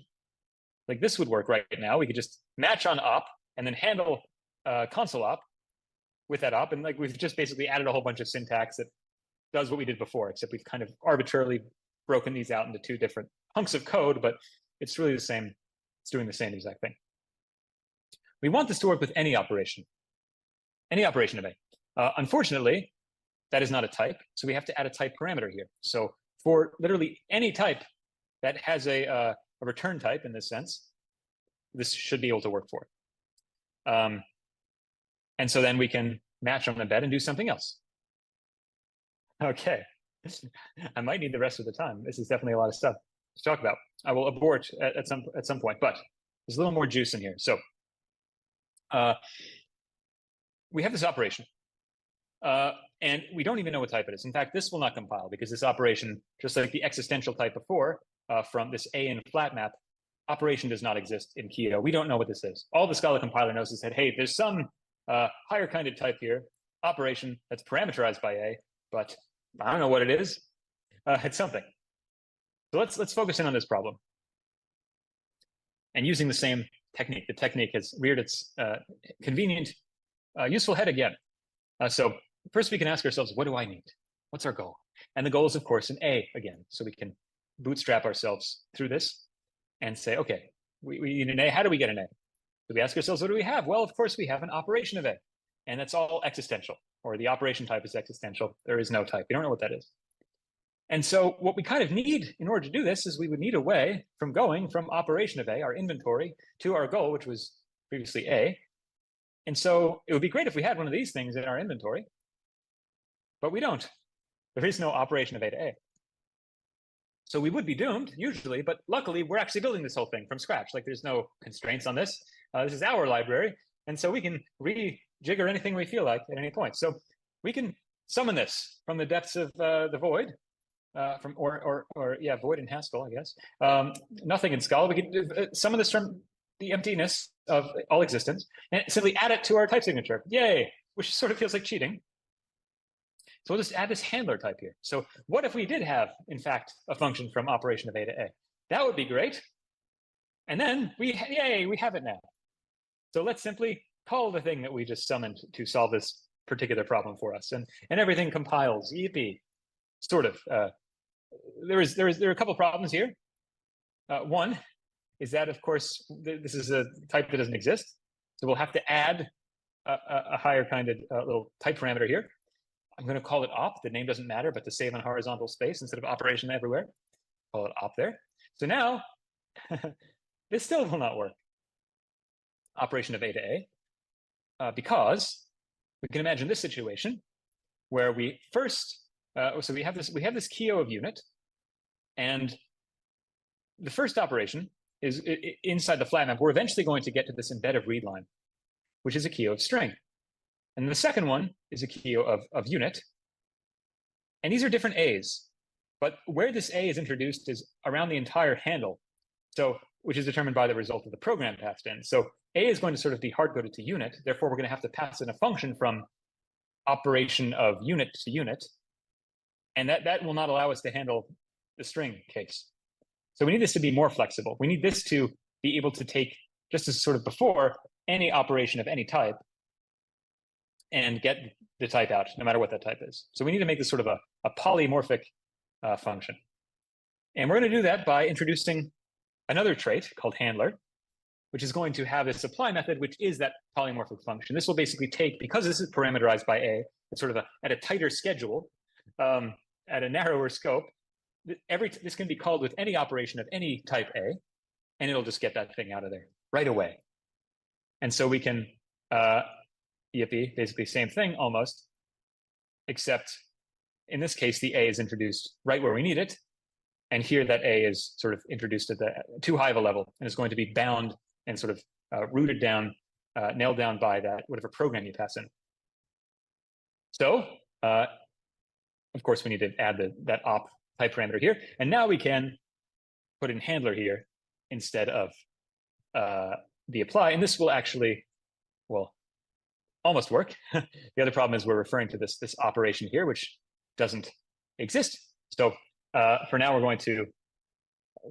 Like this would work right now. We could just match on op and then handle console op with that op. And like we've just basically added a whole bunch of syntax that does what we did before, except we've kind of arbitrarily broken these out into two different hunks of code, but it's really the same. It's doing the same exact thing. We want this to work with any operation of A. Unfortunately, that is not a type, so we have to add a type parameter here. So for literally any type that has a return type in this sense, this should be able to work for it. And so then we can match on embed and do something else. Okay, I might need the rest of the time. This is definitely a lot of stuff to talk about. I will abort at some point, but there's a little more juice in here. So we have this operation, and we don't even know what type it is. In fact, this will not compile because this operation, just like the existential type before, from this A in flat map, operation does not exist in Keto. We don't know what this is. All the Scala compiler knows is that, hey, there's some higher kind of type here, operation that's parameterized by A, but I don't know what it is. It's something. So let's focus in on this problem. And using the same technique, the technique has reared its convenient, useful head again. So first we can ask ourselves, what do I need? What's our goal? And the goal is, of course, an A again. So we can bootstrap ourselves through this and say, okay, we need an A. How do we get an A? So we ask ourselves, what do we have? Well, of course, we have an operation of A. And that's all existential, or the operation type is existential. There is no type. We don't know what that is. And so what we kind of need in order to do this is we would need a way from going from operation of A, our inventory, to our goal, which was previously A. And so it would be great if we had one of these things in our inventory, but we don't. There is no operation of A to A. So we would be doomed usually, but luckily we're actually building this whole thing from scratch. Like there's no constraints on this. This is our library. And so we can rejigger anything we feel like at any point. So we can summon this from the depths of the void, void in Haskell, I guess. Nothing in Scala. We can summon this from the emptiness of all existence and simply add it to our type signature. Yay, which sort of feels like cheating. So we'll just add this handler type here. So what if we did have, in fact, a function from operation of A to A? That would be great. And then yay, we have it now. So let's simply call the thing that we just summoned to solve this particular problem for us. And everything compiles, yippee, sort of. There are a couple of problems here. One is that, of course, this is a type that doesn't exist. So we'll have to add a higher kind of little type parameter here. I'm going to call it op. The name doesn't matter, but to save on horizontal space instead of operation everywhere, call it op there. So now this still will not work. Operation of A to A, because we can imagine this situation where we first, so we have this Keo of unit, and the first operation is inside the flat map. We're eventually going to get to this embed of read line, which is a Keo of string. And the second one is a Keo of unit. And these are different A's. But where this A is introduced is around the entire handle, so which is determined by the result of the program passed in. So A is going to sort of be hard-coded to unit. Therefore, we're going to have to pass in a function from operation of unit to unit. And that will not allow us to handle the string case. So we need this to be more flexible. We need this to be able to take, just as sort of before, any operation of any type and get the type out, no matter what that type is. So we need to make this sort of a polymorphic function. And we're going to do that by introducing another trait called handler, which is going to have this apply method, which is that polymorphic function. This will basically take, because this is parameterized by A, it's sort of at a tighter schedule, at a narrower scope, this can be called with any operation of any type A, and it'll just get that thing out of there right away. And so we can, yippee, basically same thing almost, except in this case, the A is introduced right where we need it. And here that A is sort of introduced at the too high of a level and is going to be bound and sort of rooted down, nailed down by that, whatever program you pass in. So, of course, we need to add that op type parameter here. And now we can put in handler here instead of the apply, and this will actually, well, almost work. The other problem is we're referring to this operation here, which doesn't exist. So for now, we're going to,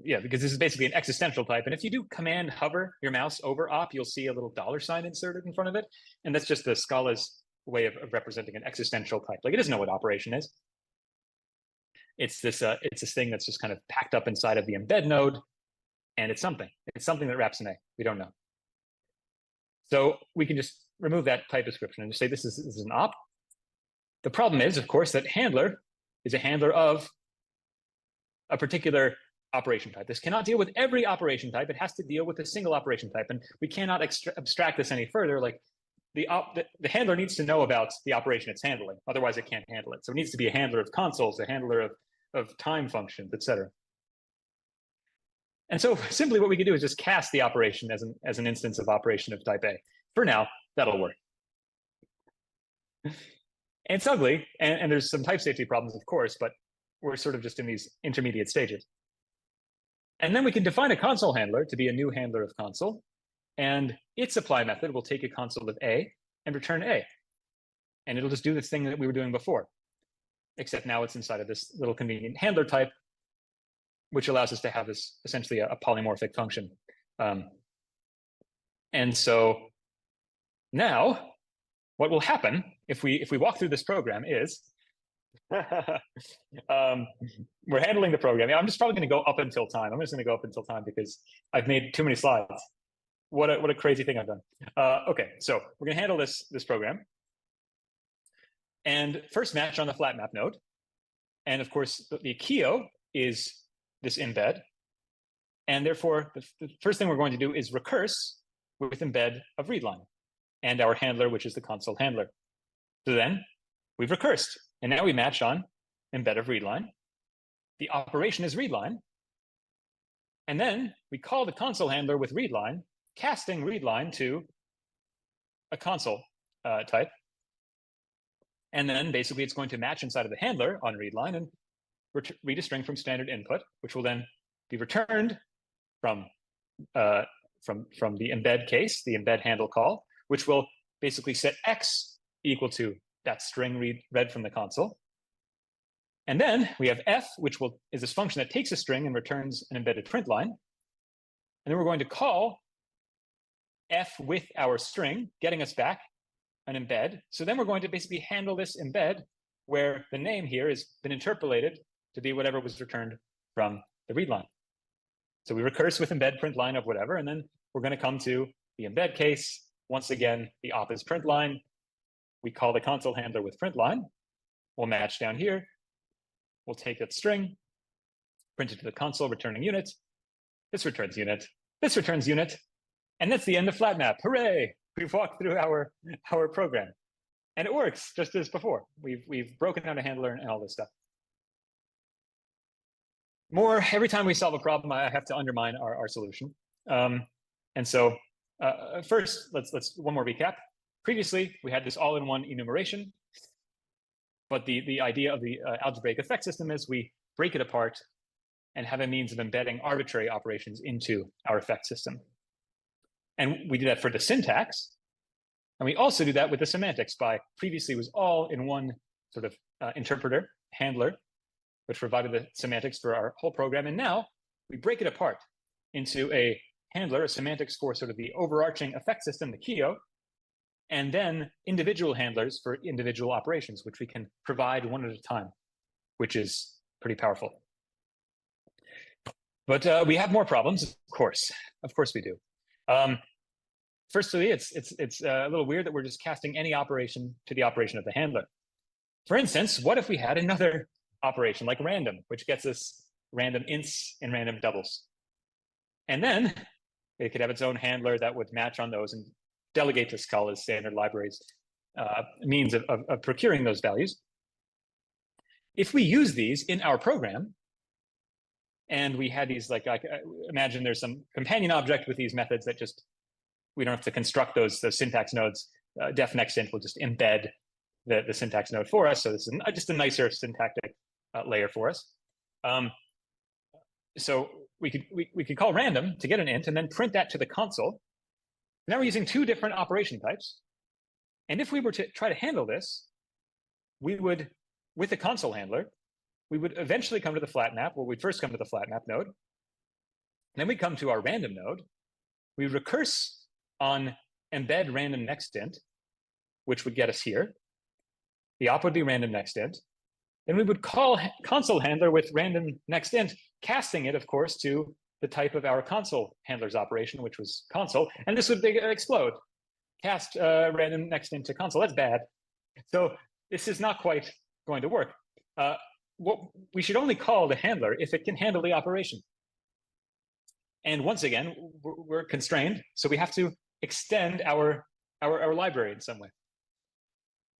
yeah, because this is basically an existential type. And if you do command hover your mouse over op, you'll see a little $ inserted in front of it. And that's just the Scala's way of representing an existential type. Like, it doesn't know what operation is. It's this thing that's just kind of packed up inside of the embed node, and it's something. It's something that wraps an A. We don't know. So we can just remove that type description and just say this is an op. The problem is, of course, that handler is a handler of a particular operation type. This cannot deal with every operation type. It has to deal with a single operation type, and we cannot abstract this any further. Like, the handler needs to know about the operation it's handling. Otherwise, it can't handle it. So it needs to be a handler of consoles, a handler of time functions, etc. And so simply what we can do is just cast the operation as an instance of operation of type A. For now, that'll work. And it's ugly, and there's some type safety problems, of course, but we're sort of just in these intermediate stages. And then we can define a console handler to be a new handler of console, and its apply method will take a console of A and return A. And it'll just do this thing that we were doing before, except now it's inside of this little convenient handler type, which allows us to have this essentially a polymorphic function. And so now what will happen if we walk through this program is we're handling the program. I'm just probably going to go up until time. I'm just going to go up until time because I've made too many slides. What a crazy thing I've done. Okay, so we're going to handle this program. And first match on the flat map node. And of course, the Kio is this embed. And therefore, the first thing we're going to do is recurse with embed of readline and our handler, which is the console handler. So then we've recursed. And now we match on embed of readline. The operation is readline. And then we call the console handler with readline, casting readline to a console type. And then basically it's going to match inside of the handler on readline and read a string from standard input, which will then be returned from the embed case, the embed handle call, which will basically set X equal to that string read from the console. And then we have F, which is this function that takes a string and returns an embedded print line. And then we're going to call F with our string, getting us back an embed. So then we're going to basically handle this embed where the name here has been interpolated to be whatever was returned from the read line. So we recurse with embed print line of whatever, and then we're going to come to the embed case. Once again, the op is print line. We call the console handler with print line. We'll match down here. We'll take that string, print it to the console, returning unit. This returns unit. This returns unit. And that's the end of flat map. Hooray! We've walked through our program. And it works just as before. We've broken down a handler and all this stuff. Every time we solve a problem, I have to undermine our solution. And so first, let's one more recap. Previously, we had this all-in-one enumeration. But the idea of the algebraic effect system is we break it apart and have a means of embedding arbitrary operations into our effect system. And we do that for the syntax. And we also do that with the semantics by previously was all in one sort of interpreter, handler, which provided the semantics for our whole program. And now we break it apart into a handler, a semantics for sort of the overarching effect system, the Kio, and then individual handlers for individual operations, which we can provide one at a time, which is pretty powerful. But we have more problems, of course. Of course we do. Firstly, it's a little weird that we're just casting any operation to the operation of the handler. For instance, what if we had another operation like random, which gets us random ints and random doubles? And then it could have its own handler that would match on those and delegate to Scala's standard libraries means of procuring those values. If we use these in our program, and we had these, like, imagine there's some companion object with these methods that just, we don't have to construct those syntax nodes. Def next int will just embed the syntax node for us. So this is just a nicer syntactic layer for us. So we could call random to get an int and then print that to the console. Now we're using two different operation types. And if we were to try to handle this, we would, with the console handler, we would eventually come to the flat map. Well, we'd first come to the flat map node. Then we'd come to our random node. We recurse on embed random next int, which would get us here. The op would be random next int. Then we would call console handler with random next int, casting it, of course, to the type of our console handler's operation, which was console. And this would explode. Cast random next int to console. That's bad. So this is not quite going to work. What we should only call the handler if it can handle the operation. And once again, we're constrained, so we have to extend our library in some way.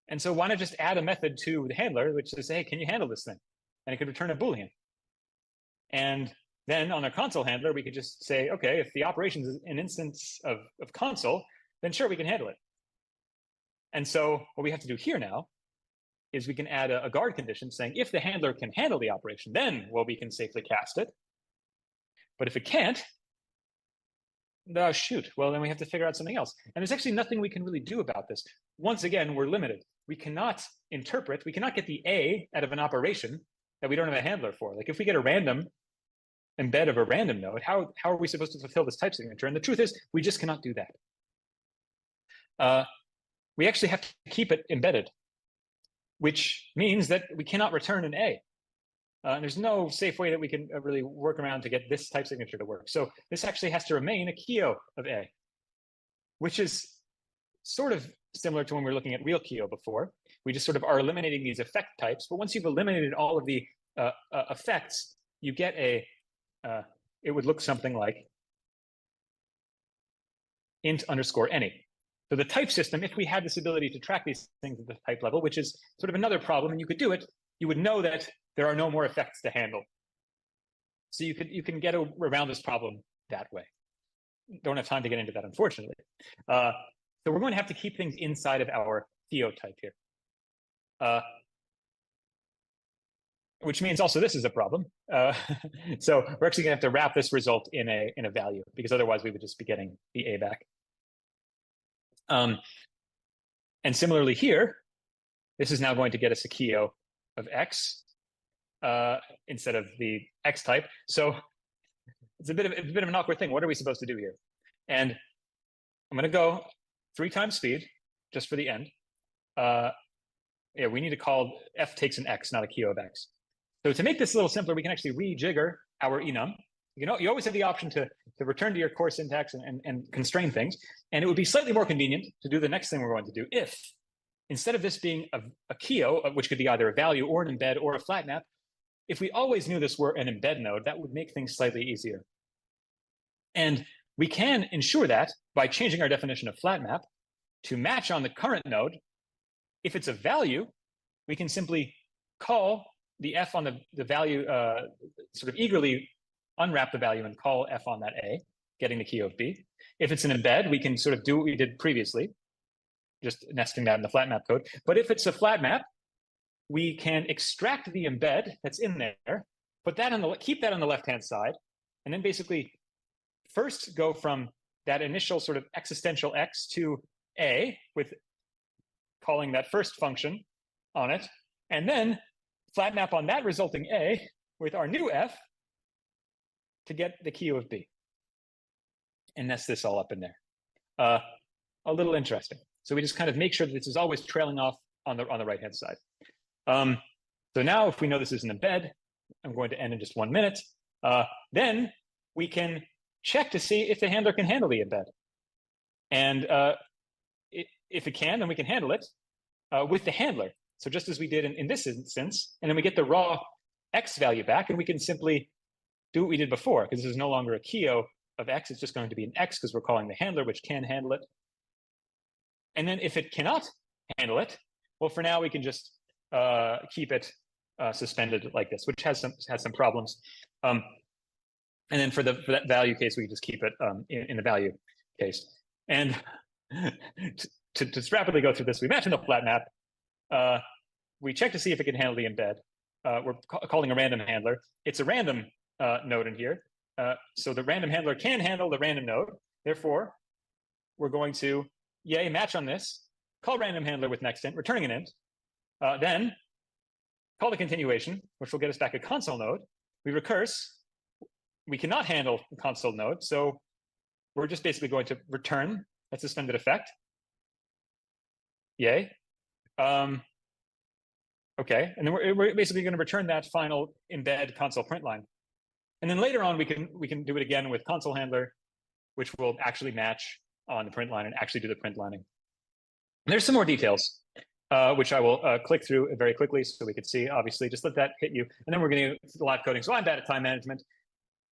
And so why not just add a method to the handler, which says, hey, can you handle this thing? And it could return a Boolean. And then on our console handler, we could just say, okay, if the operation is an instance of console, then sure, we can handle it. And so what we have to do here now is we can add a guard condition saying, if the handler can handle the operation, then, well, we can safely cast it. But if it can't, oh, shoot, well, then we have to figure out something else. And there's actually nothing we can really do about this. Once again, we're limited. We cannot interpret, we cannot get the A out of an operation that we don't have a handler for. Like if we get a random embed of a random node, how are we supposed to fulfill this type signature? And the truth is, we just cannot do that. We actually have to keep it embedded, which means that we cannot return an A. There's no safe way that we can really work around to get this type signature to work. So this actually has to remain a Kio of A, which is sort of similar to when we were looking at real Kio before. We just sort of are eliminating these effect types. But once you've eliminated all of the effects, you get a, it would look something like int underscore any. So the type system, if we had this ability to track these things at the type level, which is sort of another problem, and you could do it, you would know that there are no more effects to handle. So you can get around this problem that way. Don't have time to get into that, unfortunately. So we're going to have to keep things inside of our Theo type here. Which means also this is a problem. So we're actually going to have to wrap this result in a value, because otherwise we would just be getting the A back. And similarly here, this is now going to get us a Kio of X instead of the X type. So it's a bit of an awkward thing. What are we supposed to do here? And I'm going to go 3 times speed just for the end. Yeah, we need to call F takes an X, not a Kio of X. So to make this a little simpler, we can actually rejigger our enum. You know, you always have the option to return to your core syntax and constrain things. And it would be slightly more convenient to do the next thing we're going to do if, instead of this being a Kio, which could be either a value or an embed or a flat map, if we always knew this were an embed node, that would make things slightly easier. And we can ensure that by changing our definition of flat map to match on the current node. If it's a value, we can simply call the F on the value, sort of eagerly unwrap the value and call F on that A, getting the Kio of B. If it's an embed, we can sort of do what we did previously, just nesting that in the flat map code. But if it's a flat map, we can extract the embed that's in there, put that on keep that on the left-hand side, and then basically first go from that initial sort of existential X to A with calling that first function on it, and then flat map on that resulting A with our new F to get the Kio of B. And nest this all up in there. A little interesting. So we just kind of make sure that this is always trailing off on the right-hand side. So now if we know this is an embed, I'm going to end in just 1 minute. Then we can check to see if the handler can handle the embed. And if it can, then we can handle it with the handler. So just as we did in this instance, and then we get the raw X value back, and we can simply do what we did before, because this is no longer a Kio of X, it's just going to be an X because we're calling the handler, which can handle it. And then if it cannot handle it, well, for now we can just keep it suspended like this, which has some problems. And then for that value case, we just keep it in the value case. And to just rapidly go through this, we match in the flat map. We check to see if it can handle the embed. We're calling a random handler. It's a random node in here. So the random handler can handle the random node. Therefore, we're going to match on this, call random handler with next int, returning an int, then call the continuation, which will get us back a console node. We recurse. We cannot handle the console node, so we're just basically going to return that suspended effect. Yay. Okay, and then we're basically going to return that final embed console print line. And then later on, we can do it again with console handler, which will actually match on the print line and actually do the print lining. And there's some more details, which I will click through very quickly so we can see. Obviously, just let that hit you. And then we're going to do live coding. So I'm bad at time management,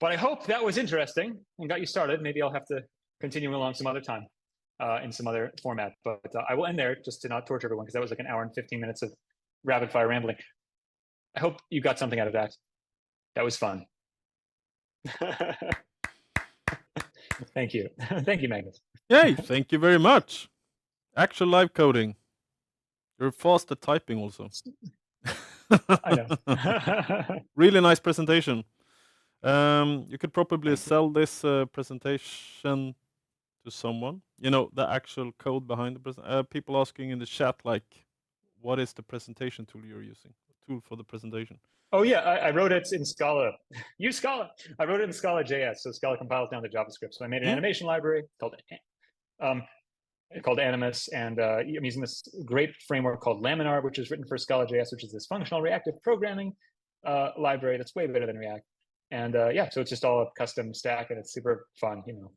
but I hope that was interesting and got you started. Maybe I'll have to continue along some other time in some other format. But I will end there just to not torture everyone, because that was like an hour and 15 minutes of rapid fire rambling. I hope you got something out of that. That was fun. Thank you. Thank you, Magnus. Yay, thank you very much. Actual live coding. You're fast at typing also. I know. Really nice presentation. You could probably sell this presentation to someone. You know, the actual code behind the presentation. People asking in the chat, like, what is the presentation tool you're using? Tool for the presentation. Oh yeah, I wrote it in Scala. Use Scala. I wrote it in Scala JS, so Scala compiles down to JavaScript. So I made an animation library called Animus, and I'm using this great framework called Laminar, which is written for Scala JS, which is this functional reactive programming library that's way better than React. And yeah, so it's just all a custom stack, and it's super fun, you know.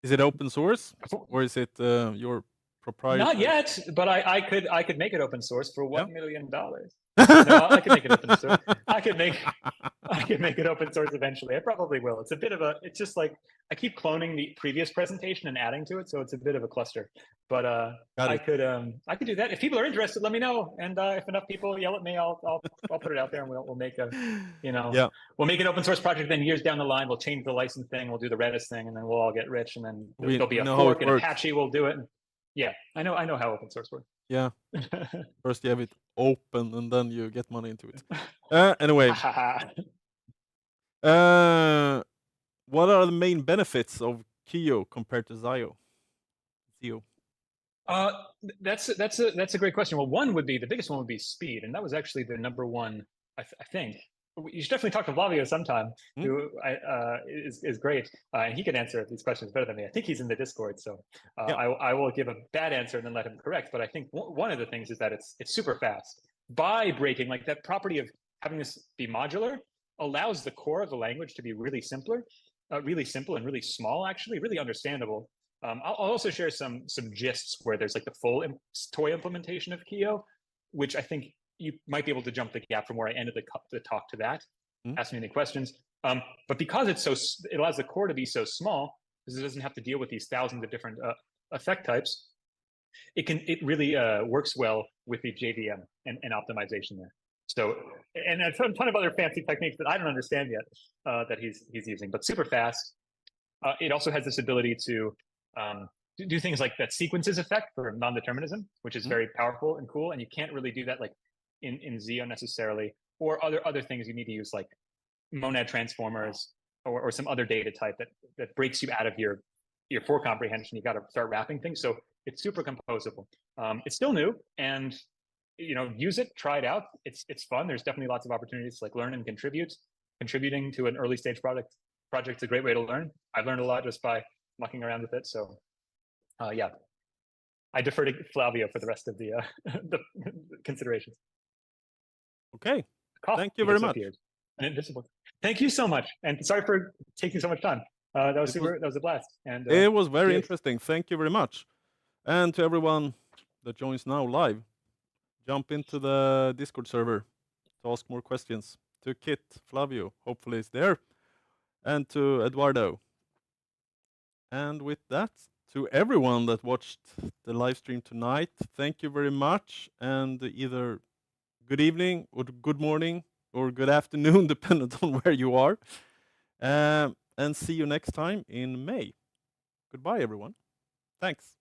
Is it open source, or is it your proprietary? Not yet, but I could make it open source for $1 million. No, I could make it open source. I could make it open source eventually. I probably will. It's a bit of it's just like I keep cloning the previous presentation and adding to it, so it's a bit of a cluster. But I could do that. If people are interested, let me know. And if enough people yell at me, I'll put it out there, and we'll make a, you know, we'll make an open source project. Then years down the line, we'll change the license thing, we'll do the Redis thing, and then we'll all get rich. And then there'll be a fork, and Apache will do it. Yeah, I know how open source works. Yeah. First you have it open, and then you get money into it. Anyway. What are the main benefits of Kio compared to Zio? That's a great question. Well, the biggest one would be speed, and that was actually the number one. I think you should definitely talk to Flavio sometime, who is great, and he can answer these questions better than me. I think he's in the Discord, so I will give a bad answer and then let him correct. But I think one of the things is that it's super fast. By breaking, like that property of having this be modular allows the core of the language to be really simple and really small, actually, really understandable. I'll also share some gists where there's like the full toy implementation of Kio, which I think you might be able to jump the gap from where I ended the talk to that. Ask me any questions. But because it allows the core to be so small, because it doesn't have to deal with these thousands of different effect types, it really works well with the JVM and optimization there. So, and a ton of other fancy techniques that I don't understand yet that he's using, but super fast. It also has this ability to do things like that sequences effect for non-determinism, which is very powerful and cool. And you can't really do that like in Zio necessarily, or other things you need to use like monad transformers or some other data type that breaks you out of your for comprehension. You got to start wrapping things. So it's super composable. It's still new, and you know, use it, try it out. It's fun. There's definitely lots of opportunities to like learn and contribute. Contributing to an early stage project's a great way to learn. I've learned a lot just by mucking around with it. So yeah, I defer to Flavio for the rest of the considerations. Okay, thank you very much. Invisible. Thank you so much, and sorry for taking so much time. That was a blast, and it was very interesting. Thank you very much, and to everyone that joins now live, jump into the Discord server to ask more questions. To Kit, Flavio, hopefully is there, and to Eduardo. And with that, to everyone that watched the live stream tonight, thank you very much, and either good evening or good morning or good afternoon, depending on where you are. And see you next time in May. Goodbye, everyone. Thanks.